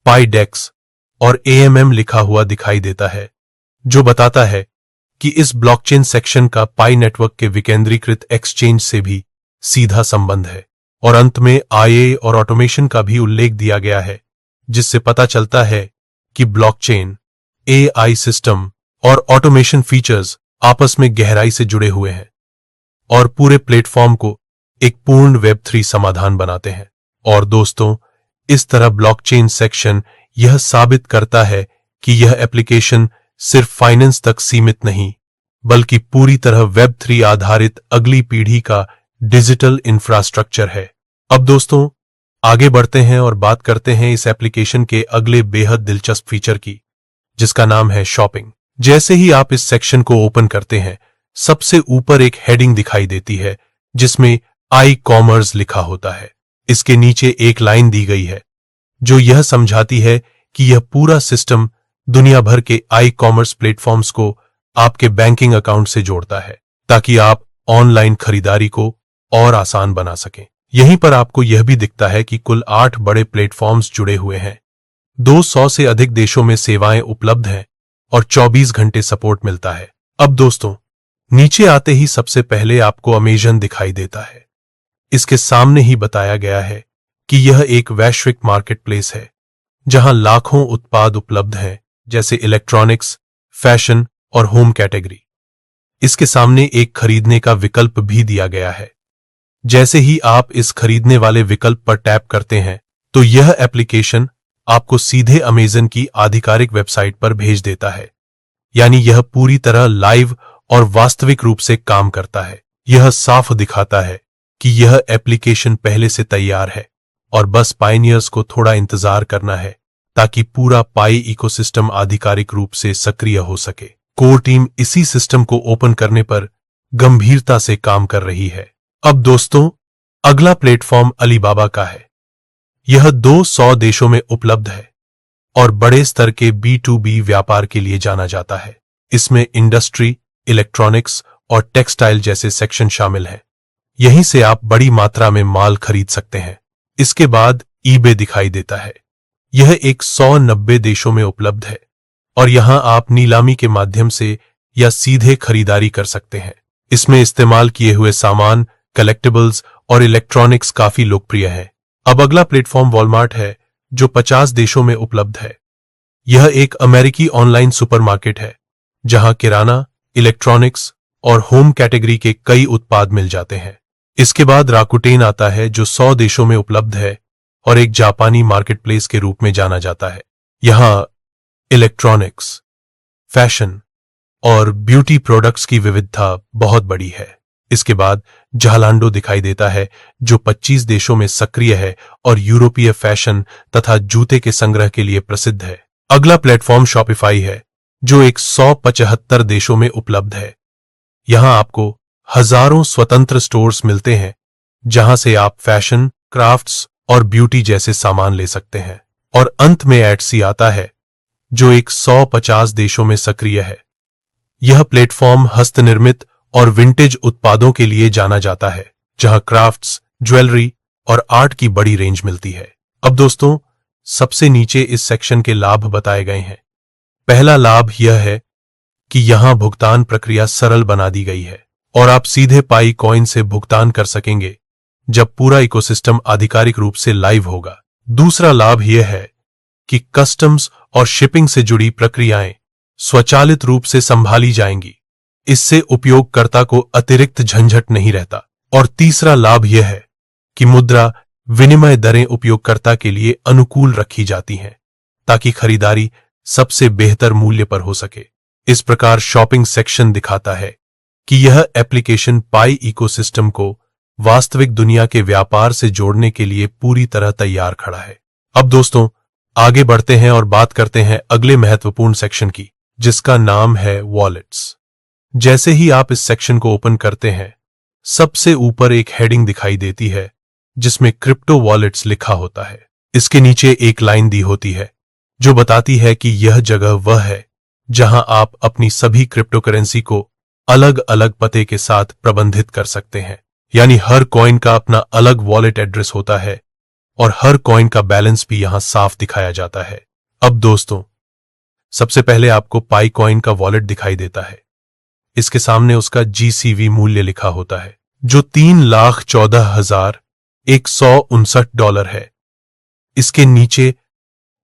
पाईडेक्स और एएमएम लिखा हुआ दिखाई देता है, जो बताता है कि इस ब्लॉकचेन सेक्शन का पाई नेटवर्क के विकेंद्रीकृत एक्सचेंज से भी सीधा संबंध है। और अंत में आईए और ऑटोमेशन का भी उल्लेख दिया गया है, जिससे पता चलता है कि ब्लॉकचेन, एआई सिस्टम और ऑटोमेशन फीचर्स आपस में गहराई से जुड़े हुए हैं और पूरे प्लेटफॉर्म को एक पूर्ण वेब 3 समाधान बनाते हैं। और दोस्तों, इस तरह ब्लॉकचेन सेक्शन यह साबित करता है कि यह एप्लीकेशन सिर्फ फाइनेंस तक सीमित नहीं, बल्कि पूरी तरह वेब 3 आधारित अगली पीढ़ी का डिजिटल इंफ्रास्ट्रक्चर है। अब दोस्तों, आगे बढ़ते हैं और बात करते हैं इस एप्लीकेशन के अगले बेहद दिलचस्प फीचर की, जिसका नाम है शॉपिंग। जैसे ही आप इस सेक्शन को ओपन करते हैं, सबसे ऊपर एक हेडिंग दिखाई देती है जिसमें आई कॉमर्स लिखा होता है। इसके नीचे एक लाइन दी गई है जो यह समझाती है कि यह पूरा सिस्टम दुनिया भर के आई कॉमर्स प्लेटफॉर्म्स को आपके बैंकिंग अकाउंट से जोड़ता है ताकि आप ऑनलाइन खरीदारी को और आसान बना सकें। यहीं पर आपको यह भी दिखता है कि कुल 8 बड़े प्लेटफॉर्म्स जुड़े हुए हैं, 200 से अधिक देशों में सेवाएं उपलब्ध हैं और 24 घंटे सपोर्ट मिलता है। अब दोस्तों, नीचे आते ही सबसे पहले आपको अमेजन दिखाई देता है। इसके सामने ही बताया गया है कि यह एक वैश्विक मार्केटप्लेस है जहां लाखों उत्पाद उपलब्ध हैं, जैसे इलेक्ट्रॉनिक्स, फैशन और होम कैटेगरी। इसके सामने एक खरीदने का विकल्प भी दिया गया है। जैसे ही आप इस खरीदने वाले विकल्प पर टैप करते हैं तो यह एप्लीकेशन आपको सीधे अमेजन की आधिकारिक वेबसाइट पर भेज देता है। यानी यह पूरी तरह लाइव और वास्तविक रूप से काम करता है। यह साफ दिखाता है कि यह एप्लीकेशन पहले से तैयार है और बस पायनियर्स को थोड़ा इंतजार करना है ताकि पूरा पाई इकोसिस्टम आधिकारिक रूप से सक्रिय हो सके। कोर टीम इसी सिस्टम को ओपन करने पर गंभीरता से काम कर रही है। अब दोस्तों, अगला प्लेटफॉर्म अलीबाबा का है। यह 200 देशों में उपलब्ध है और बड़े स्तर के B2B व्यापार के लिए जाना जाता है। इसमें इंडस्ट्री, इलेक्ट्रॉनिक्स और टेक्सटाइल जैसे सेक्शन शामिल हैं। यहीं से आप बड़ी मात्रा में माल खरीद सकते हैं। इसके बाद ईबे दिखाई देता है। यह 190 देशों में उपलब्ध है और यहां आप नीलामी के माध्यम से या सीधे खरीदारी कर सकते हैं। इसमें इस्तेमाल किए हुए सामान, कलेक्टिबल्स और इलेक्ट्रॉनिक्स काफी लोकप्रिय है। अब अगला प्लेटफॉर्म वॉलमार्ट है जो 50 देशों में उपलब्ध है। यह एक अमेरिकी ऑनलाइन सुपरमार्केट है जहां किराना, इलेक्ट्रॉनिक्स और होम कैटेगरी के कई उत्पाद मिल जाते हैं। इसके बाद राकुटेन आता है जो 100 देशों में उपलब्ध है और एक जापानी मार्केटप्लेस के रूप में जाना जाता है। यहां इलेक्ट्रॉनिक्स, फैशन और ब्यूटी प्रोडक्ट्स की विविधता बहुत बड़ी है। इसके बाद झालांडो दिखाई देता है जो 25 देशों में सक्रिय है और यूरोपीय फैशन तथा जूते के संग्रह के लिए प्रसिद्ध है। अगला प्लेटफॉर्म शॉपिफाई है जो 175 देशों में उपलब्ध है। यहां आपको हजारों स्वतंत्र स्टोर्स मिलते हैं जहां से आप फैशन, क्राफ्ट्स और ब्यूटी जैसे सामान ले सकते हैं। और अंत में एटसी आता है जो 150 देशों में सक्रिय है। यह प्लेटफॉर्म हस्तनिर्मित और विंटेज उत्पादों के लिए जाना जाता है जहां क्राफ्ट्स, ज्वेलरी और आर्ट की बड़ी रेंज मिलती है। अब दोस्तों, सबसे नीचे इस सेक्शन के लाभ बताए गए हैं। पहला लाभ यह है कि यहां भुगतान प्रक्रिया सरल बना दी गई है और आप सीधे पाई कॉइन से भुगतान कर सकेंगे जब पूरा इकोसिस्टम आधिकारिक रूप से लाइव होगा। दूसरा लाभ यह है कि कस्टम्स और शिपिंग से जुड़ी प्रक्रियाएं स्वचालित रूप से संभाली जाएंगी। इससे उपयोगकर्ता को अतिरिक्त झंझट नहीं रहता। और तीसरा लाभ यह है कि मुद्रा विनिमय दरें उपयोगकर्ता के लिए अनुकूल रखी जाती हैं ताकि खरीदारी सबसे बेहतर मूल्य पर हो सके। इस प्रकार शॉपिंग सेक्शन दिखाता है कि यह एप्लीकेशन पाई इकोसिस्टम को वास्तविक दुनिया के व्यापार से जोड़ने के लिए पूरी तरह तैयार खड़ा है। अब दोस्तों, आगे बढ़ते हैं और बात करते हैं अगले महत्वपूर्ण सेक्शन की, जिसका नाम है वॉलेट्स। जैसे ही आप इस सेक्शन को ओपन करते हैं, सबसे ऊपर एक हेडिंग दिखाई देती है जिसमें क्रिप्टो वॉलेट्स लिखा होता है। इसके नीचे एक लाइन दी होती है जो बताती है कि यह जगह वह है जहां आप अपनी सभी क्रिप्टो करेंसी को अलग अलग पते के साथ प्रबंधित कर सकते हैं। यानी हर कॉइन का अपना अलग वॉलेट एड्रेस होता है और हर कॉइन का बैलेंस भी यहां साफ दिखाया जाता है। अब दोस्तों, सबसे पहले आपको पाई कॉइन का वॉलेट दिखाई देता है। इसके सामने उसका GCV मूल्य लिखा होता है जो $3,14,159 है। इसके नीचे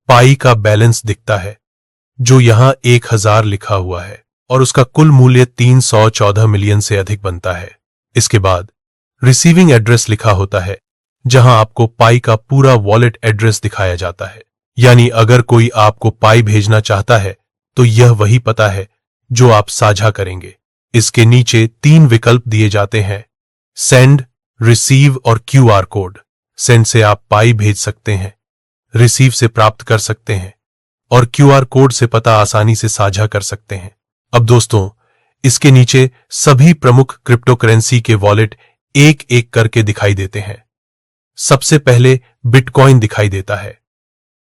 पाई का बैलेंस दिखता है जो यहां 1000 लिखा हुआ है और उसका कुल मूल्य 314 मिलियन से अधिक बनता है। इसके बाद रिसीविंग एड्रेस लिखा होता है जहां आपको पाई का पूरा वॉलेट एड्रेस दिखाया जाता है। यानी अगर कोई आपको पाई भेजना चाहता है तो यह वही पता है जो आप साझा करेंगे। इसके नीचे 3 विकल्प दिए जाते हैं: सेंड, रिसीव और QR कोड। सेंड से आप पाई भेज सकते हैं, रिसीव से प्राप्त कर सकते हैं और QR कोड से पता आसानी से साझा कर सकते हैं। अब दोस्तों, इसके नीचे सभी प्रमुख क्रिप्टोकरेंसी के वॉलेट एक एक करके दिखाई देते हैं। सबसे पहले बिटकॉइन दिखाई देता है।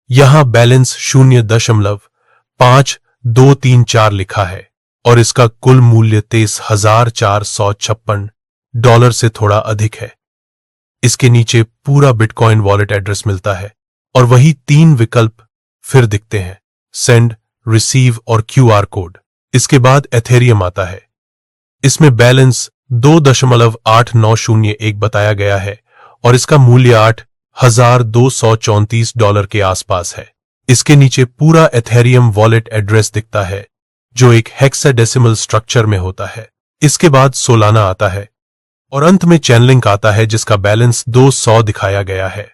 यहां बैलेंस 0.5234 लिखा है और इसका कुल मूल्य $23,456 से थोड़ा अधिक है। इसके नीचे पूरा बिटकॉइन वॉलेट एड्रेस मिलता है और वही 3 विकल्प फिर दिखते हैं, सेंड, रिसीव और क्यूआर कोड। इसके बाद एथेरियम आता है। इसमें बैलेंस 2.8901 बताया गया है और इसका मूल्य $8,234 के आसपास है। इसके नीचे पूरा एथेरियम वॉलेट एड्रेस दिखता है जो एक हेक्साडेसिमल स्ट्रक्चर में होता है। इसके बाद सोलाना आता है और अंत में चैनलिंक आता है जिसका बैलेंस 200 दिखाया गया है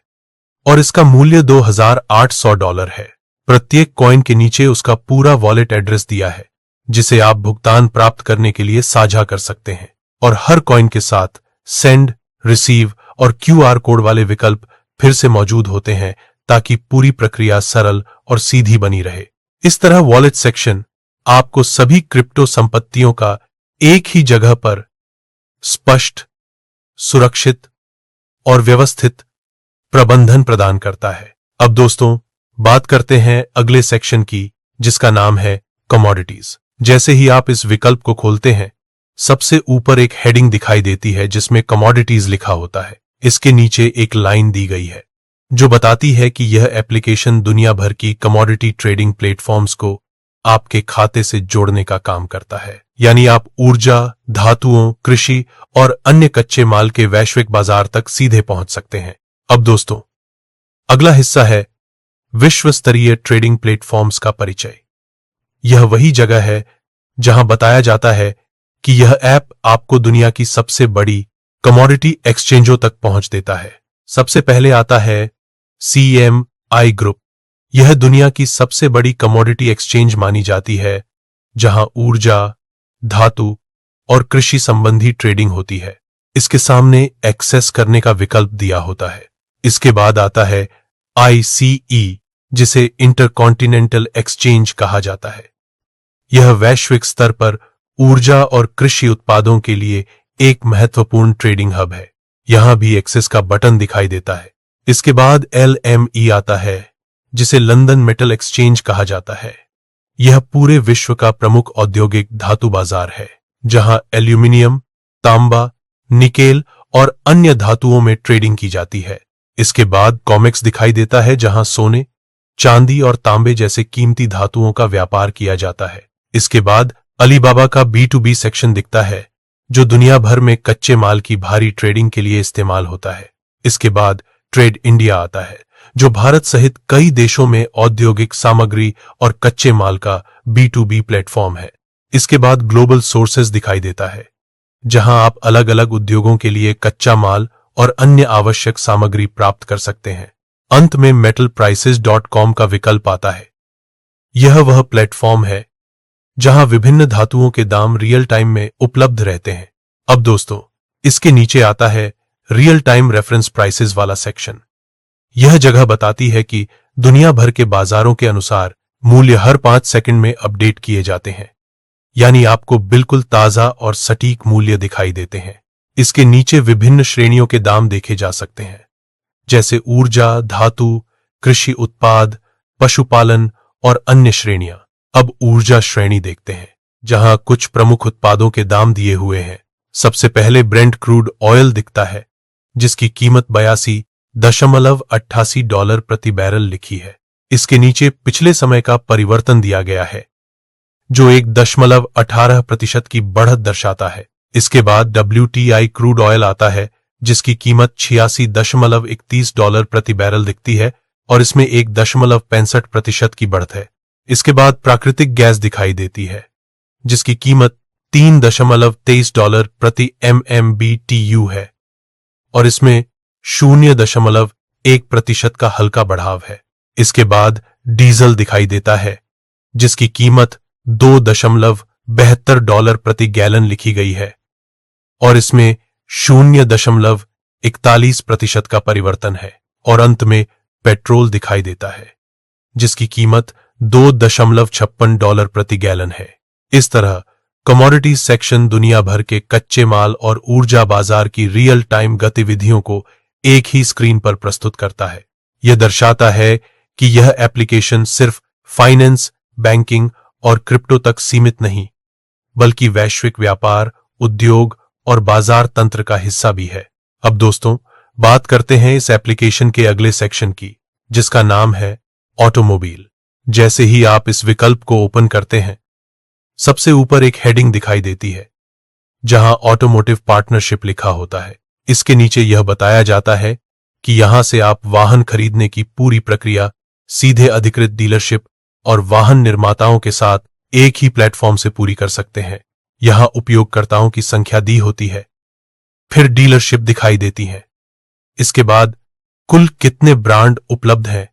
और इसका मूल्य $2,800 है। प्रत्येक कॉइन के नीचे उसका पूरा वॉलेट एड्रेस दिया है जिसे आप भुगतान प्राप्त करने के लिए साझा कर सकते हैं और हर कॉइन के साथ सेंड, रिसीव और क्यूआर कोड वाले विकल्प फिर से मौजूद होते हैं ताकि पूरी प्रक्रिया सरल और सीधी बनी रहे। इस तरह वॉलेट सेक्शन आपको सभी क्रिप्टो संपत्तियों का एक ही जगह पर स्पष्ट, सुरक्षित और व्यवस्थित प्रबंधन प्रदान करता है। अब दोस्तों बात करते हैं अगले सेक्शन की जिसका नाम है कमोडिटीज। जैसे ही आप इस विकल्प को खोलते हैं सबसे ऊपर एक हेडिंग दिखाई देती है जिसमें कमोडिटीज लिखा होता है। इसके नीचे एक लाइन दी गई है जो बताती है कि यह एप्लीकेशन दुनिया भर की कमोडिटी ट्रेडिंग प्लेटफॉर्म्स को आपके खाते से जोड़ने का काम करता है। यानी आप ऊर्जा, धातुओं, कृषि और अन्य कच्चे माल के वैश्विक बाजार तक सीधे पहुंच सकते हैं। अब दोस्तों अगला हिस्सा है विश्व स्तरीय ट्रेडिंग प्लेटफॉर्म्स का परिचय। यह वही जगह है जहां बताया जाता है कि यह ऐप आपको दुनिया की सबसे बड़ी कमोडिटी एक्सचेंजों तक पहुंच देता है। सबसे पहले आता है CME ग्रुप। यह दुनिया की सबसे बड़ी कमोडिटी एक्सचेंज मानी जाती है जहां ऊर्जा, धातु और कृषि संबंधी ट्रेडिंग होती है। इसके सामने एक्सेस करने का विकल्प दिया होता है। इसके बाद आता है ICE जिसे इंटरकॉन्टिनेंटल एक्सचेंज कहा जाता है। यह वैश्विक स्तर पर ऊर्जा और कृषि उत्पादों के लिए एक महत्वपूर्ण ट्रेडिंग हब है। यहां भी एक्सेस का बटन दिखाई देता है। इसके बाद LME आता है जिसे लंदन मेटल एक्सचेंज कहा जाता है। यह पूरे विश्व का प्रमुख औद्योगिक धातु बाजार है जहां एल्यूमिनियम, तांबा, निकेल और अन्य धातुओं में ट्रेडिंग की जाती है। इसके बाद कॉमेक्स दिखाई देता है जहां सोने, चांदी और तांबे जैसे कीमती धातुओं का व्यापार किया जाता है। इसके बाद अलीबाबा का B2B सेक्शन दिखता है जो दुनिया भर में कच्चे माल की भारी ट्रेडिंग के लिए इस्तेमाल होता है। इसके बाद ट्रेड इंडिया आता है जो भारत सहित कई देशों में औद्योगिक सामग्री और कच्चे माल का B2B प्लेटफॉर्म है। इसके बाद ग्लोबल सोर्सेज दिखाई देता है जहां आप अलग अलग उद्योगों के लिए कच्चा माल और अन्य आवश्यक सामग्री प्राप्त कर सकते हैं। अंत में metalprices.com का विकल्प आता है। यह वह प्लेटफॉर्म है जहां विभिन्न धातुओं के दाम रियल टाइम में उपलब्ध रहते हैं। अब दोस्तों इसके नीचे आता है रियल टाइम रेफरेंस प्राइसेस वाला सेक्शन। यह जगह बताती है कि दुनिया भर के बाजारों के अनुसार मूल्य हर 5 सेकंड में अपडेट किए जाते हैं, यानी आपको बिल्कुल ताजा और सटीक मूल्य दिखाई देते हैं। इसके नीचे विभिन्न श्रेणियों के दाम देखे जा सकते हैं जैसे ऊर्जा, धातु, कृषि उत्पाद, पशुपालन और अन्य श्रेणियां। अब ऊर्जा श्रेणी देखते हैं जहां कुछ प्रमुख उत्पादों के दाम दिए हुए हैं। सबसे पहले ब्रेंट क्रूड ऑयल दिखता है जिसकी कीमत $82.88 प्रति बैरल लिखी है। इसके नीचे पिछले समय का परिवर्तन दिया गया है जो 1.18% की बढ़त दर्शाता है। इसके बाद WTI क्रूड ऑयल आता है जिसकी कीमत $86.31 प्रति बैरल दिखती है और इसमें 1.65% की बढ़त है। इसके बाद प्राकृतिक गैस दिखाई देती है जिसकी कीमत $3.23 प्रति MMBTU है और इसमें 0.1% का हल्का बढ़ाव है। इसके बाद डीजल दिखाई देता है जिसकी कीमत $2.72 प्रति गैलन लिखी गई है और इसमें 0.41% का परिवर्तन है। और अंत में पेट्रोल दिखाई देता है जिसकी कीमत $2.56 प्रति गैलन है। इस तरह कमोडिटीज सेक्शन दुनिया भर के कच्चे माल और ऊर्जा बाजार की रियल टाइम गतिविधियों को एक ही स्क्रीन पर प्रस्तुत करता है। यह दर्शाता है कि यह एप्लीकेशन सिर्फ फाइनेंस, बैंकिंग और क्रिप्टो तक सीमित नहीं, बल्कि वैश्विक व्यापार, उद्योग और बाजार तंत्र का हिस्सा भी है। अब दोस्तों, बात करते हैं इस एप्लीकेशन के अगले सेक्शन की, जिसका नाम है ऑटोमोबाइल। जैसे ही आप इस विकल्प को ओपन करते हैं, सबसे ऊपर एक हेडिंग दिखाई देती है जहां ऑटोमोटिव पार्टनरशिप लिखा होता है। इसके नीचे यह बताया जाता है कि यहां से आप वाहन खरीदने की पूरी प्रक्रिया सीधे अधिकृत डीलरशिप और वाहन निर्माताओं के साथ एक ही प्लेटफॉर्म से पूरी कर सकते हैं। यहां उपयोगकर्ताओं की संख्या दी होती है, फिर डीलरशिप दिखाई देती है। इसके बाद कुल कितने ब्रांड उपलब्ध हैं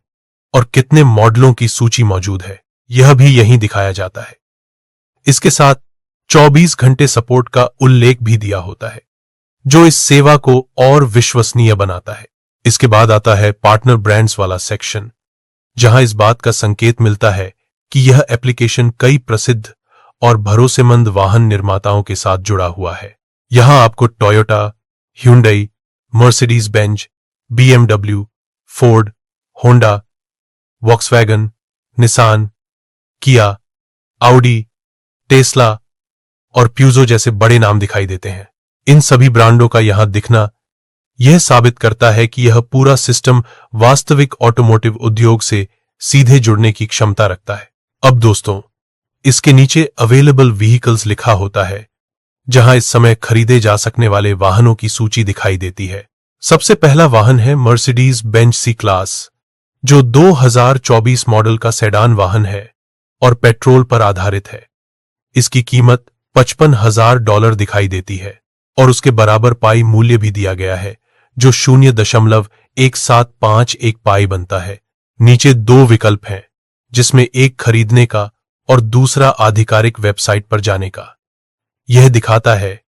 और कितने मॉडलों की सूची मौजूद है, यह भी यहीं दिखाया जाता है। इसके साथ 24 घंटे सपोर्ट का उल्लेख भी दिया होता है, जो इस सेवा को और विश्वसनीय बनाता है। इसके बाद आता है पार्टनर ब्रांड्स वाला सेक्शन, जहां इस बात का संकेत मिलता है कि यह एप्लीकेशन कई प्रसिद्ध और भरोसेमंद वाहन निर्माताओं के साथ जुड़ा हुआ है। यहां आपको Toyota, Hyundai, Mercedes Benz, BMW, Ford, Honda, Volkswagen, Nissan, किया, आउडी, टेस्ला और प्यूजो जैसे बड़े नाम दिखाई देते हैं। इन सभी ब्रांडों का यहां दिखना यह साबित करता है कि यह पूरा सिस्टम वास्तविक ऑटोमोटिव उद्योग से सीधे जुड़ने की क्षमता रखता है। अब दोस्तों, इसके नीचे अवेलेबल व्हीकल्स लिखा होता है, जहां इस समय खरीदे जा सकने वाले वाहनों की सूची दिखाई देती है। सबसे पहला वाहन है मर्सिडीज बेंज सी क्लास, जो 2024 मॉडल का सेडान वाहन है और पेट्रोल पर आधारित है। इसकी कीमत $55,000 दिखाई देती है और उसके बराबर पाई मूल्य भी दिया गया है, जो 0.1751 पाई बनता है। नीचे दो विकल्प हैं, जिसमें एक खरीदने का और दूसरा आधिकारिक वेबसाइट पर जाने का। यह दिखाता है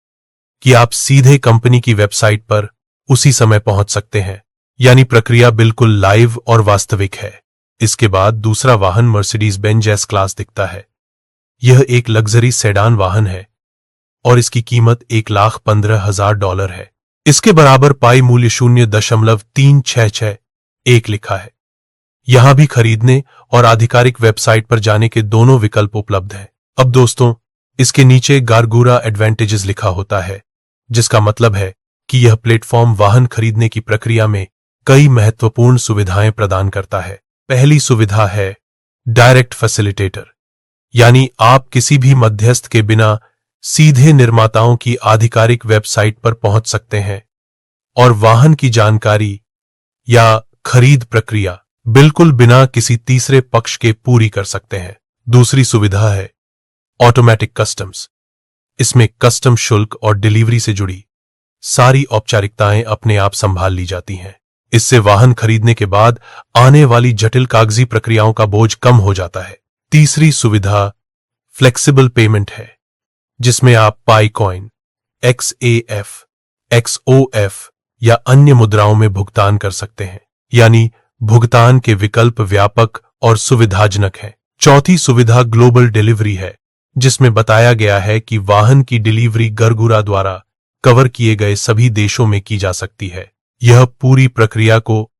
कि आप सीधे कंपनी की वेबसाइट पर उसी समय पहुंच सकते हैं, यानी प्रक्रिया बिल्कुल लाइव और वास्तविक है। इसके बाद दूसरा वाहन मर्सिडीज बेंज एस क्लास दिखता है। यह एक लग्जरी सेडान वाहन है और इसकी कीमत $1,15,000 है। इसके बराबर पाई मूल्य 0.3661 लिखा है। यहां भी खरीदने और आधिकारिक वेबसाइट पर जाने के दोनों विकल्प उपलब्ध हैं। अब दोस्तों, इसके नीचे गारगुरा एडवांटेजेस लिखा होता है, जिसका मतलब है कि यह प्लेटफॉर्म वाहन खरीदने की प्रक्रिया में कई महत्वपूर्ण सुविधाएं प्रदान करता है। पहली सुविधा है डायरेक्ट फैसिलिटेटर, यानी आप किसी भी मध्यस्थ के बिना सीधे निर्माताओं की आधिकारिक वेबसाइट पर पहुंच सकते हैं और वाहन की जानकारी या खरीद प्रक्रिया बिल्कुल बिना किसी तीसरे पक्ष के पूरी कर सकते हैं। दूसरी सुविधा है ऑटोमेटिक कस्टम्स। इसमें कस्टम शुल्क और डिलीवरी से जुड़ी सारी औपचारिकताएं अपने आप संभाल ली जाती हैं। इससे वाहन खरीदने के बाद आने वाली जटिल कागजी प्रक्रियाओं का बोझ कम हो जाता है। तीसरी सुविधा फ्लेक्सिबल पेमेंट है, जिसमें आप पाई कॉइन, XAF, XOF या अन्य मुद्राओं में भुगतान कर सकते हैं, यानी भुगतान के विकल्प व्यापक और सुविधाजनक हैं। चौथी सुविधा ग्लोबल डिलीवरी है, जिसमें बताया गया है कि वाहन की डिलीवरी गारगुरा द्वारा कवर किए गए सभी देशों में की जा सकती है। यह पूरी प्रक्रिया को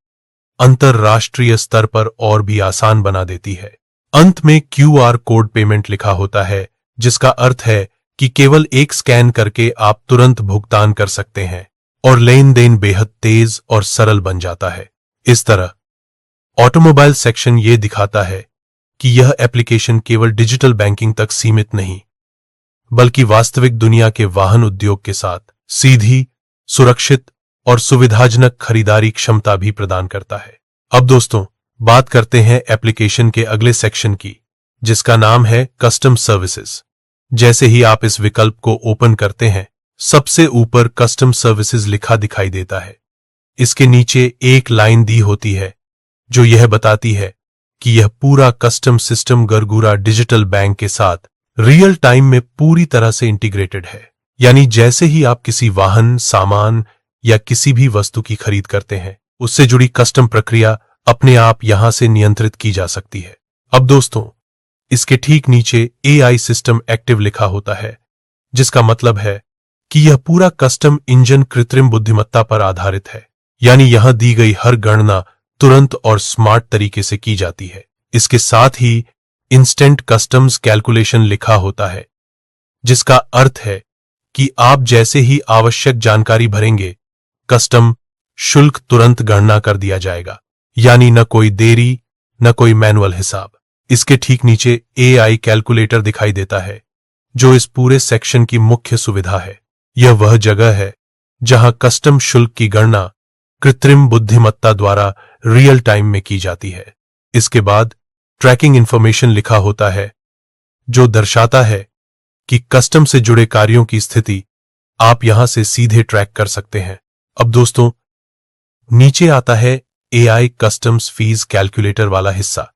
अंतरराष्ट्रीय स्तर पर और भी आसान बना देती है। अंत में QR कोड पेमेंट लिखा होता है, जिसका अर्थ है कि केवल एक स्कैन करके आप तुरंत भुगतान कर सकते हैं और लेन देन बेहद तेज और सरल बन जाता है। इस तरह ऑटोमोबाइल सेक्शन ये दिखाता है कि यह एप्लीकेशन केवल डिजिटल बैंकिंग तक सीमित नहीं, बल्कि वास्तविक दुनिया के वाहन उद्योग के साथ सीधी, सुरक्षित और सुविधाजनक खरीदारी क्षमता भी प्रदान करता है। अब दोस्तों, बात करते हैं एप्लीकेशन के अगले सेक्शन की, जिसका नाम है कस्टम सर्विसेज। जैसे ही आप इस विकल्प को ओपन करते हैं, सबसे ऊपर कस्टम सर्विसेज लिखा दिखाई देता है। इसके नीचे एक लाइन दी होती है जो यह बताती है कि यह पूरा कस्टम सिस्टम गारगुरा डिजिटल बैंक के साथ रियल टाइम में पूरी तरह से इंटीग्रेटेड है। यानी जैसे ही आप किसी वाहन, सामान या किसी भी वस्तु की खरीद करते हैं, उससे जुड़ी कस्टम प्रक्रिया अपने आप यहां से नियंत्रित की जा सकती है। अब दोस्तों, इसके ठीक नीचे AI सिस्टम एक्टिव लिखा होता है, जिसका मतलब है कि यह पूरा कस्टम इंजन कृत्रिम बुद्धिमत्ता पर आधारित है, यानी यहां दी गई हर गणना तुरंत और स्मार्ट तरीके से की जाती है। इसके साथ ही इंस्टेंट कस्टम्स कैलकुलेशन लिखा होता है, जिसका अर्थ है कि आप जैसे ही आवश्यक जानकारी भरेंगे, कस्टम शुल्क तुरंत गणना कर दिया जाएगा, यानी न कोई देरी न कोई मैनुअल हिसाब। इसके ठीक नीचे AI कैलकुलेटर दिखाई देता है, जो इस पूरे सेक्शन की मुख्य सुविधा है। यह वह जगह है जहां कस्टम शुल्क की गणना कृत्रिम बुद्धिमत्ता द्वारा रियल टाइम में की जाती है। इसके बाद ट्रैकिंग इंफॉर्मेशन लिखा होता है, जो दर्शाता है कि कस्टम से जुड़े कार्यों की स्थिति आप यहां से सीधे ट्रैक कर सकते हैं। अब दोस्तों, नीचे आता है AI कस्टम्स फीस कैलकुलेटर वाला हिस्सा।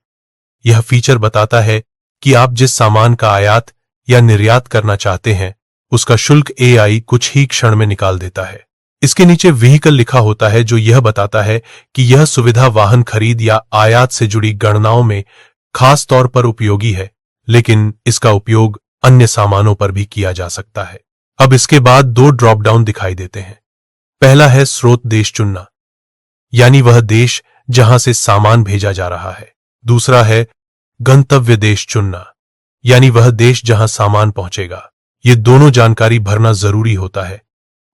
यह फीचर बताता है कि आप जिस सामान का आयात या निर्यात करना चाहते हैं, उसका शुल्क AI कुछ ही क्षण में निकाल देता है। इसके नीचे व्हीकल लिखा होता है, जो यह बताता है कि यह सुविधा वाहन खरीद या आयात से जुड़ी गणनाओं में खास तौर पर उपयोगी है, लेकिन इसका उपयोग अन्य सामानों पर भी किया जा सकता है। अब इसके बाद दो ड्रॉप डाउन दिखाई देते हैं। पहला है स्रोत देश चुनना, यानी वह देश जहां से सामान भेजा जा रहा है। दूसरा है गंतव्य देश चुनना, यानी वह देश जहां सामान पहुंचेगा। ये दोनों जानकारी भरना जरूरी होता है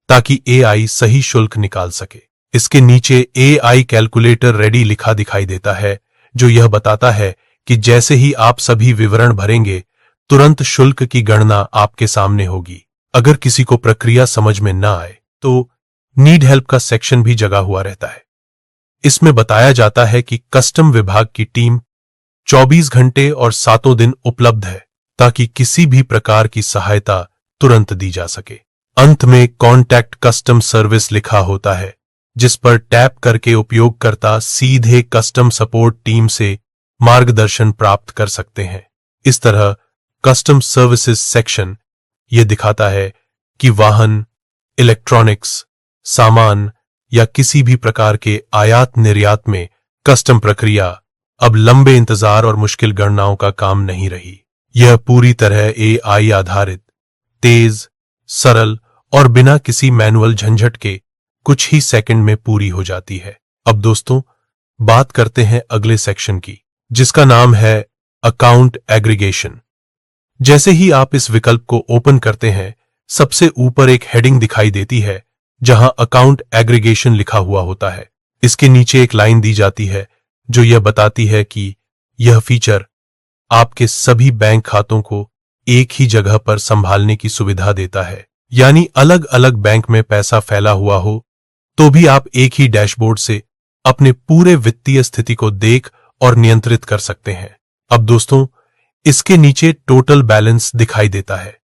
ताकि AI सही शुल्क निकाल सके। इसके नीचे AI कैलकुलेटर रेडी लिखा दिखाई देता है, जो यह बताता है कि जैसे ही आप सभी विवरण भरेंगे, तुरंत शुल्क की गणना आपके सामने होगी। अगर किसी को प्रक्रिया समझ में ना आए तो नीड हेल्प का सेक्शन भी जगा हुआ रहता है। इसमें बताया जाता है कि कस्टम विभाग की टीम 24 घंटे और 7 दिन उपलब्ध है, ताकि किसी भी प्रकार की सहायता तुरंत दी जा सके। अंत में कॉन्टैक्ट कस्टम सर्विस लिखा होता है, जिस पर टैप करके उपयोगकर्ता सीधे कस्टम सपोर्ट टीम से मार्गदर्शन प्राप्त कर सकते हैं। इस तरह कस्टम सर्विसेज सेक्शन यह दिखाता है कि वाहन, इलेक्ट्रॉनिक्स, सामान या किसी भी प्रकार के आयात निर्यात में कस्टम प्रक्रिया अब लंबे इंतजार और मुश्किल गणनाओं का काम नहीं रही। यह पूरी तरह AI आधारित, तेज, सरल और बिना किसी मैनुअल झंझट के कुछ ही सेकंड में पूरी हो जाती है। अब दोस्तों, बात करते हैं अगले सेक्शन की, जिसका नाम है अकाउंट एग्रीगेशन। जैसे ही आप इस विकल्प को ओपन करते हैं, सबसे ऊपर एक हेडिंग दिखाई देती है जहां अकाउंट एग्रीगेशन लिखा हुआ होता है। इसके नीचे एक लाइन दी जाती है जो यह बताती है कि यह फीचर आपके सभी बैंक खातों को एक ही जगह पर संभालने की सुविधा देता है, यानी अलग अलग बैंक में पैसा फैला हुआ हो तो भी आप एक ही डैशबोर्ड से अपने पूरे वित्तीय स्थिति को देख और नियंत्रित कर सकते हैं। अब दोस्तों, इसके नीचे टोटल बैलेंस दिखाई देता है।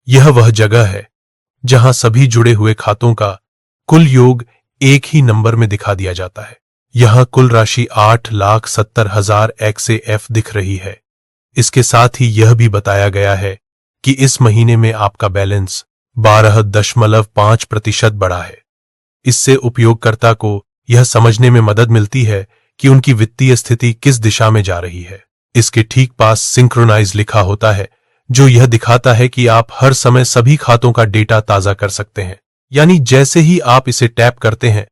यह वह जगह है जहां सभी जुड़े हुए खातों का कुल योग एक ही नंबर में दिखा दिया जाता है। यहां कुल राशि 8,70,000 XAF दिख रही है। इसके साथ ही यह भी बताया गया है कि इस महीने में आपका बैलेंस 12.5% बढ़ा है। इससे उपयोगकर्ता को यह समझने में मदद मिलती है कि उनकी वित्तीय स्थिति किस दिशा में जा रही है। इसके ठीक पास सिंक्रोनाइज लिखा होता है, जो यह दिखाता है कि आप हर समय सभी खातों का डेटा ताजा कर सकते हैं, यानी जैसे ही आप इसे टैप करते हैं,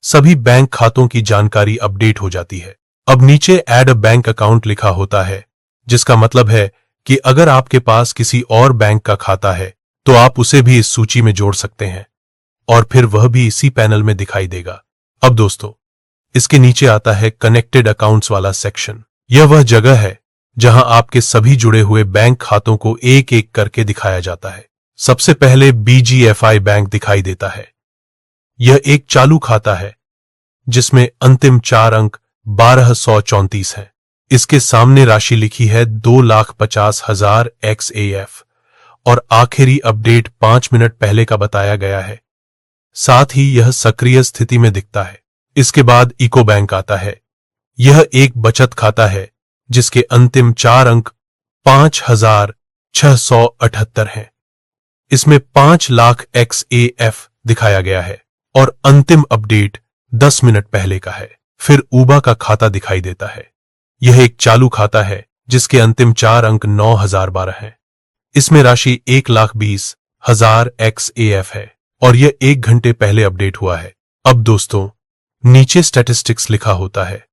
सभी बैंक खातों की जानकारी अपडेट हो जाती है। अब नीचे ऐड अ बैंक अकाउंट लिखा होता है, जिसका मतलब है कि अगर आपके पास किसी और बैंक का खाता है तो आप उसे भी इस सूची में जोड़ सकते हैं और फिर वह भी इसी पैनल में दिखाई देगा। अब दोस्तों, इसके नीचे आता है कनेक्टेड अकाउंट्स वाला सेक्शन। यह वह जगह है जहां आपके सभी जुड़े हुए बैंक खातों को एक एक करके दिखाया जाता है। सबसे पहले BGFI बैंक दिखाई देता है। यह एक चालू खाता है जिसमें अंतिम 4 अंक 1234 हैं। इसके सामने राशि लिखी है 2,50,000 XAF और आखिरी अपडेट 5 मिनट पहले का बताया गया है। साथ ही यह सक्रिय स्थिति में दिखता है। इसके बाद इको बैंक आता है। यह एक बचत खाता है जिसके अंतिम 4 अंक 5,678 हैं। इसमें 5 लाख XAF दिखाया गया है और अंतिम अपडेट 10 मिनट पहले का है। फिर ऊबा का खाता दिखाई देता है। यह एक चालू खाता है जिसके अंतिम 4 अंक 9,012 हैं। इसमें राशि 1,20,000 XAF है और यह 1 घंटे पहले अपडेट हुआ है। अब दोस्तों, नीचे स्टैटिस्टिक्स लिखा होता है,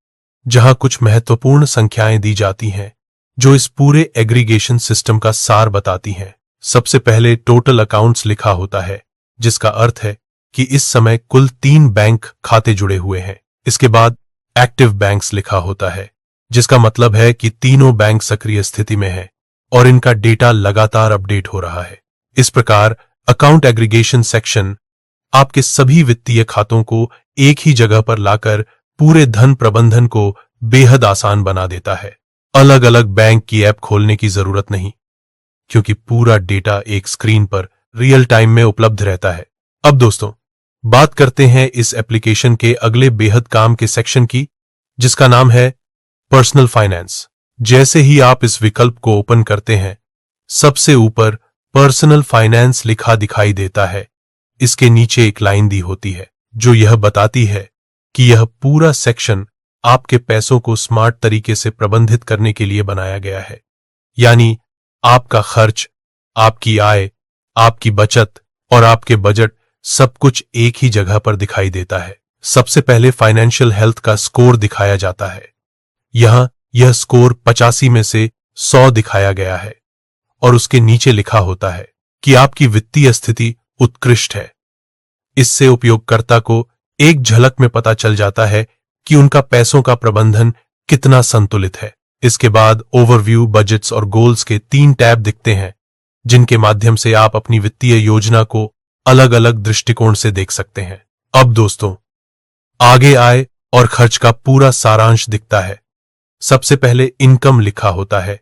जहां कुछ महत्वपूर्ण संख्याएं दी जाती हैं जो इस पूरे एग्रीगेशन सिस्टम का सार बताती हैं। सबसे पहले टोटल अकाउंट्स लिखा होता है, जिसका अर्थ है कि इस समय कुल 3 बैंक खाते जुड़े हुए हैं। इसके बाद एक्टिव बैंक्स लिखा होता है, जिसका मतलब है कि तीनों बैंक सक्रिय स्थिति में हैं और इनका डेटा लगातार अपडेट हो रहा है। इस प्रकार अकाउंट एग्रीगेशन सेक्शन आपके सभी वित्तीय खातों को एक ही जगह पर लाकर पूरे धन प्रबंधन को बेहद आसान बना देता है। अलग अलग बैंक की ऐप खोलने की जरूरत नहीं, क्योंकि पूरा डेटा एक स्क्रीन पर रियल टाइम में उपलब्ध रहता है। अब दोस्तों, बात करते हैं इस एप्लीकेशन के अगले बेहद काम के सेक्शन की, जिसका नाम है पर्सनल फाइनेंस। जैसे ही आप इस विकल्प को ओपन करते हैं, सबसे ऊपर पर्सनल फाइनेंस लिखा दिखाई देता है। इसके नीचे एक लाइन दी होती है जो यह बताती है कि यह पूरा सेक्शन आपके पैसों को स्मार्ट तरीके से प्रबंधित करने के लिए बनाया गया है। यानी आपका खर्च, आपकी आय, आपकी बचत और आपके बजट सब कुछ एक ही जगह पर दिखाई देता है। सबसे पहले फाइनेंशियल हेल्थ का स्कोर दिखाया जाता है। यहां यह स्कोर 85 में से 100 दिखाया गया है और उसके नीचे लिखा होता है कि आपकी वित्तीय स्थिति उत्कृष्ट है। इससे उपयोगकर्ता को एक झलक में पता चल जाता है कि उनका पैसों का प्रबंधन कितना संतुलित है। इसके बाद ओवरव्यू, बजट्स और गोल्स के 3 टैब दिखते हैं, जिनके माध्यम से आप अपनी वित्तीय योजना को अलग अलग दृष्टिकोण से देख सकते हैं। अब दोस्तों, आगे आय और खर्च का पूरा सारांश दिखता है। सबसे पहले इनकम लिखा होता है,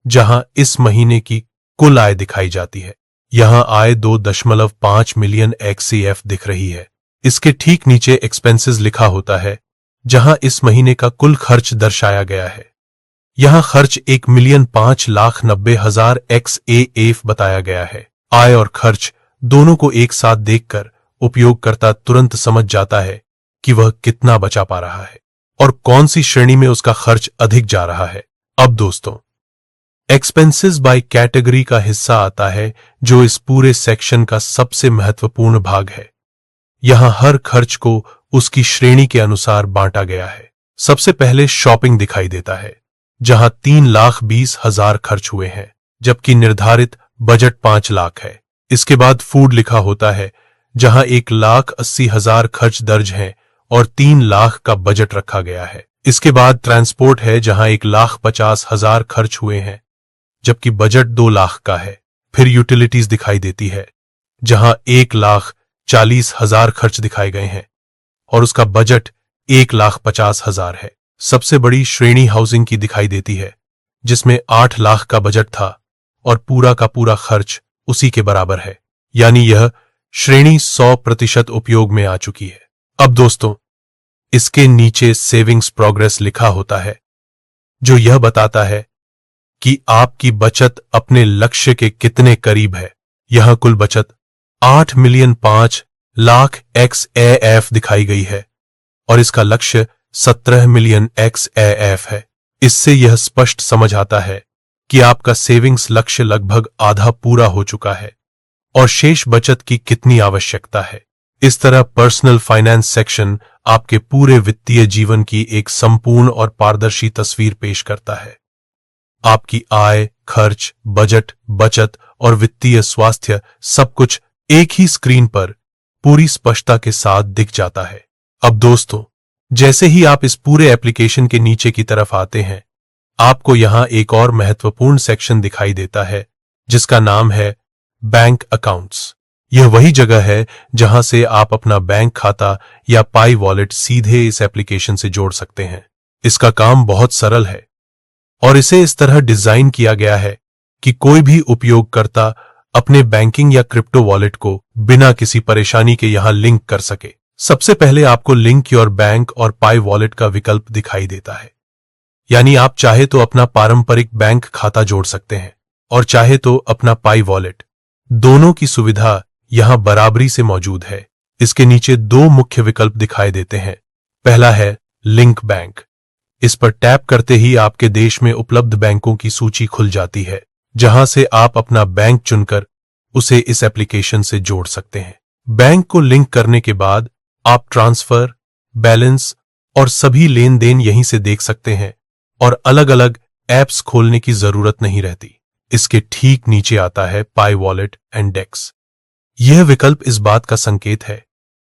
जहां इस महीने की कुल आय दिखाई जाती है। यहां आय 2.5 मिलियन XAF दिख रही है। इसके ठीक नीचे एक्सपेंसेस लिखा होता है, जहां इस महीने का कुल खर्च दर्शाया गया है। यहां खर्च 1,05,90,000 XAF बताया गया है। आय और खर्च दोनों को एक साथ देखकर उपयोगकर्ता तुरंत समझ जाता है कि वह कितना बचा पा रहा है और कौन सी श्रेणी में उसका खर्च अधिक जा रहा है। अब दोस्तों, एक्सपेंसेस बाय कैटेगरी का हिस्सा आता है, जो इस पूरे सेक्शन का सबसे महत्वपूर्ण भाग है। यहां हर खर्च को उसकी श्रेणी के अनुसार बांटा गया है। सबसे पहले शॉपिंग दिखाई देता है, जहां 3,20,000 खर्च हुए हैं, जबकि निर्धारित बजट 5 लाख है। इसके बाद फूड लिखा होता है, जहां 1,80,000 खर्च दर्ज हैं और 3 लाख का बजट रखा गया है। इसके बाद ट्रांसपोर्ट है, जहां 1,50,000 खर्च हुए हैं, जबकि बजट 2 लाख का है। फिर यूटिलिटीज दिखाई देती है, जहां 1,40,000 खर्च दिखाए गए हैं और उसका बजट 1,50,000 है। सबसे बड़ी श्रेणी हाउसिंग की दिखाई देती है, जिसमें 8 लाख का बजट था और पूरा का पूरा खर्च उसी के बराबर है। यानी यह श्रेणी 100% उपयोग में आ चुकी है। अब दोस्तों, इसके नीचे सेविंग्स प्रोग्रेस लिखा होता है, जो यह बताता है कि आपकी बचत अपने लक्ष्य के कितने करीब है। यह कुल बचत 8,05,00,000 XAF दिखाई गई है और इसका लक्ष्य 17 मिलियन XAF है। इससे यह स्पष्ट समझ आता है कि आपका सेविंग्स लक्ष्य लगभग आधा पूरा हो चुका है और शेष बचत की कितनी आवश्यकता है। इस तरह पर्सनल फाइनेंस सेक्शन आपके पूरे वित्तीय जीवन की एक संपूर्ण और पारदर्शी तस्वीर पेश करता है। आपकी आय, खर्च, बजट, बचत और वित्तीय स्वास्थ्य सब कुछ एक ही स्क्रीन पर पूरी स्पष्टता के साथ दिख जाता है। अब दोस्तों, जैसे ही आप इस पूरे एप्लीकेशन के नीचे की तरफ आते हैं, आपको यहां एक और महत्वपूर्ण सेक्शन दिखाई देता है, जिसका नाम है बैंक अकाउंट्स। यह वही जगह है जहां से आप अपना बैंक खाता या पाई वॉलेट सीधे इस एप्लीकेशन से जोड़ सकते हैं। इसका काम बहुत सरल है और इसे इस तरह डिजाइन किया गया है कि कोई भी उपयोगकर्ता अपने बैंकिंग या क्रिप्टो वॉलेट को बिना किसी परेशानी के यहां लिंक कर सके। सबसे पहले आपको लिंक योर बैंक और पाई वॉलेट का विकल्प दिखाई देता है। यानी आप चाहे तो अपना पारंपरिक बैंक खाता जोड़ सकते हैं और चाहे तो अपना पाई वॉलेट। दोनों की सुविधा यहां बराबरी से मौजूद है। इसके नीचे 2 मुख्य विकल्प दिखाई देते हैं। पहला है लिंक बैंक। इस पर टैप करते ही आपके देश में उपलब्ध बैंकों की सूची खुल जाती है। जहां से आप अपना बैंक चुनकर उसे इस एप्लीकेशन से जोड़ सकते हैं। बैंक को लिंक करने के बाद आप ट्रांसफर, बैलेंस और सभी लेन देन यहीं से देख सकते हैं और अलग अलग ऐप्स खोलने की जरूरत नहीं रहती। इसके ठीक नीचे आता है पाई वॉलेट एंड डेक्स। यह विकल्प इस बात का संकेत है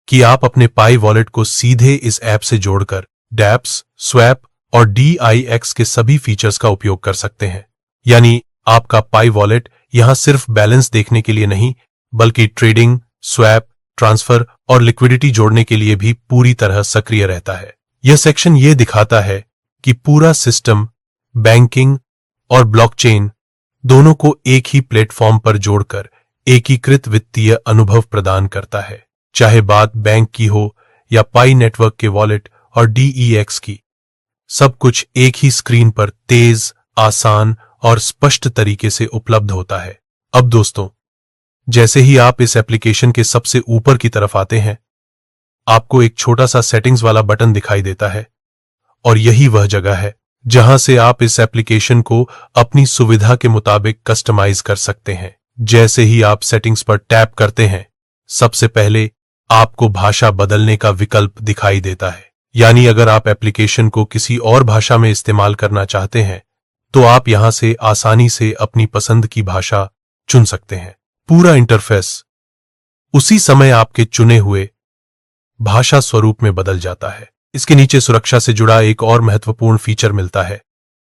कि आप अपने पाई वॉलेट को सीधे इस ऐप से जोड़कर डैप्स, स्वैप और DIX के सभी फीचर्स का उपयोग कर सकते हैं। यानी आपका पाई वॉलेट यहां सिर्फ बैलेंस देखने के लिए नहीं, बल्कि ट्रेडिंग, स्वैप, ट्रांसफर और लिक्विडिटी जोड़ने के लिए भी पूरी तरह सक्रिय रहता है। यह सेक्शन यह दिखाता है कि पूरा सिस्टम बैंकिंग और ब्लॉकचेन दोनों को एक ही प्लेटफॉर्म पर जोड़कर एकीकृत वित्तीय अनुभव प्रदान करता है। चाहे बात बैंक की हो या पाई नेटवर्क के वॉलेट और DEX की, सब कुछ एक ही स्क्रीन पर तेज, आसान और स्पष्ट तरीके से उपलब्ध होता है। अब दोस्तों, जैसे ही आप इस एप्लीकेशन के सबसे ऊपर की तरफ आते हैं, आपको एक छोटा सा सेटिंग्स वाला बटन दिखाई देता है और यही वह जगह है जहां से आप इस एप्लीकेशन को अपनी सुविधा के मुताबिक कस्टमाइज कर सकते हैं। जैसे ही आप सेटिंग्स पर टैप करते हैं, सबसे पहले आपको भाषा बदलने का विकल्प दिखाई देता है। यानी अगर आप एप्लीकेशन को किसी और भाषा में इस्तेमाल करना चाहते हैं, तो आप यहां से आसानी से अपनी पसंद की भाषा चुन सकते हैं। पूरा इंटरफेस उसी समय आपके चुने हुए भाषा स्वरूप में बदल जाता है। इसके नीचे सुरक्षा से जुड़ा एक और महत्वपूर्ण फीचर मिलता है,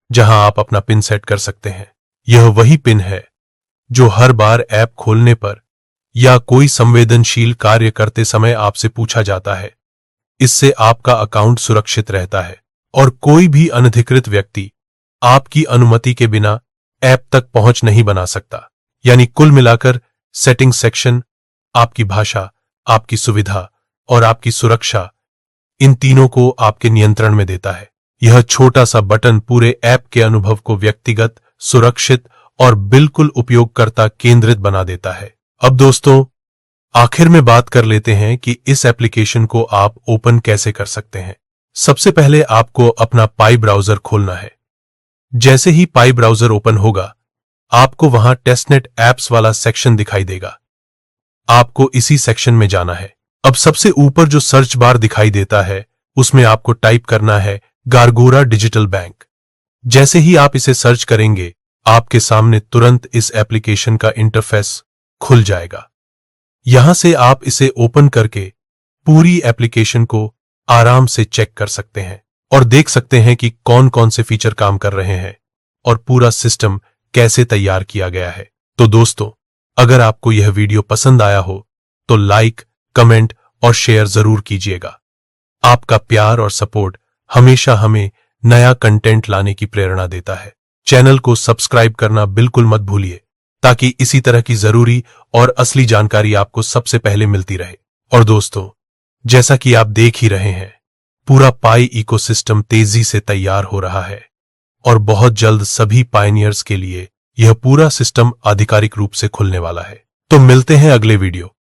जहां आप अपना पिन सेट कर सकते हैं। यह वही पिन है जो हर बार ऐप खोलने पर या कोई संवेदनशील कार्य करते समय आपसे पूछा जाता है। इससे आपका अकाउंट सुरक्षित रहता है और कोई भी अनधिकृत व्यक्ति आपकी अनुमति के बिना ऐप तक पहुंच नहीं बना सकता। यानी कुल मिलाकर सेटिंग सेक्शन आपकी भाषा, आपकी सुविधा और आपकी सुरक्षा, इन तीनों को आपके नियंत्रण में देता है। यह छोटा सा बटन पूरे ऐप के अनुभव को व्यक्तिगत, सुरक्षित और बिल्कुल उपयोगकर्ता केंद्रित बना देता है। अब दोस्तों, आखिर में बात कर लेते हैं कि इस एप्लीकेशन को आप ओपन कैसे कर सकते हैं। सबसे पहले आपको अपना पाई ब्राउजर खोलना है। जैसे ही पाई ब्राउजर ओपन होगा, आपको वहां टेस्टनेट ऐप्स वाला सेक्शन दिखाई देगा। आपको इसी सेक्शन में जाना है। अब सबसे ऊपर जो सर्च बार दिखाई देता है, उसमें आपको टाइप करना है गारगोरा डिजिटल बैंक। जैसे ही आप इसे सर्च करेंगे, आपके सामने तुरंत इस एप्लीकेशन का इंटरफेस खुल जाएगा। यहां से आप इसे ओपन करके पूरी एप्लीकेशन को आराम से चेक कर सकते हैं और देख सकते हैं कि कौन कौन से फीचर काम कर रहे हैं और पूरा सिस्टम कैसे तैयार किया गया है। तो दोस्तों, अगर आपको यह वीडियो पसंद आया हो तो लाइक, कमेंट और शेयर जरूर कीजिएगा। आपका प्यार और सपोर्ट हमेशा हमें नया कंटेंट लाने की प्रेरणा देता है। चैनल को सब्सक्राइब करना बिल्कुल मत भूलिए, ताकि इसी तरह की जरूरी और असली जानकारी आपको सबसे पहले मिलती रहे। और दोस्तों, जैसा कि आप देख ही रहे हैं, पूरा पाई इकोसिस्टम तेजी से तैयार हो रहा है और बहुत जल्द सभी पायनियर्स के लिए यह पूरा सिस्टम आधिकारिक रूप से खुलने वाला है। तो मिलते हैं अगले वीडियो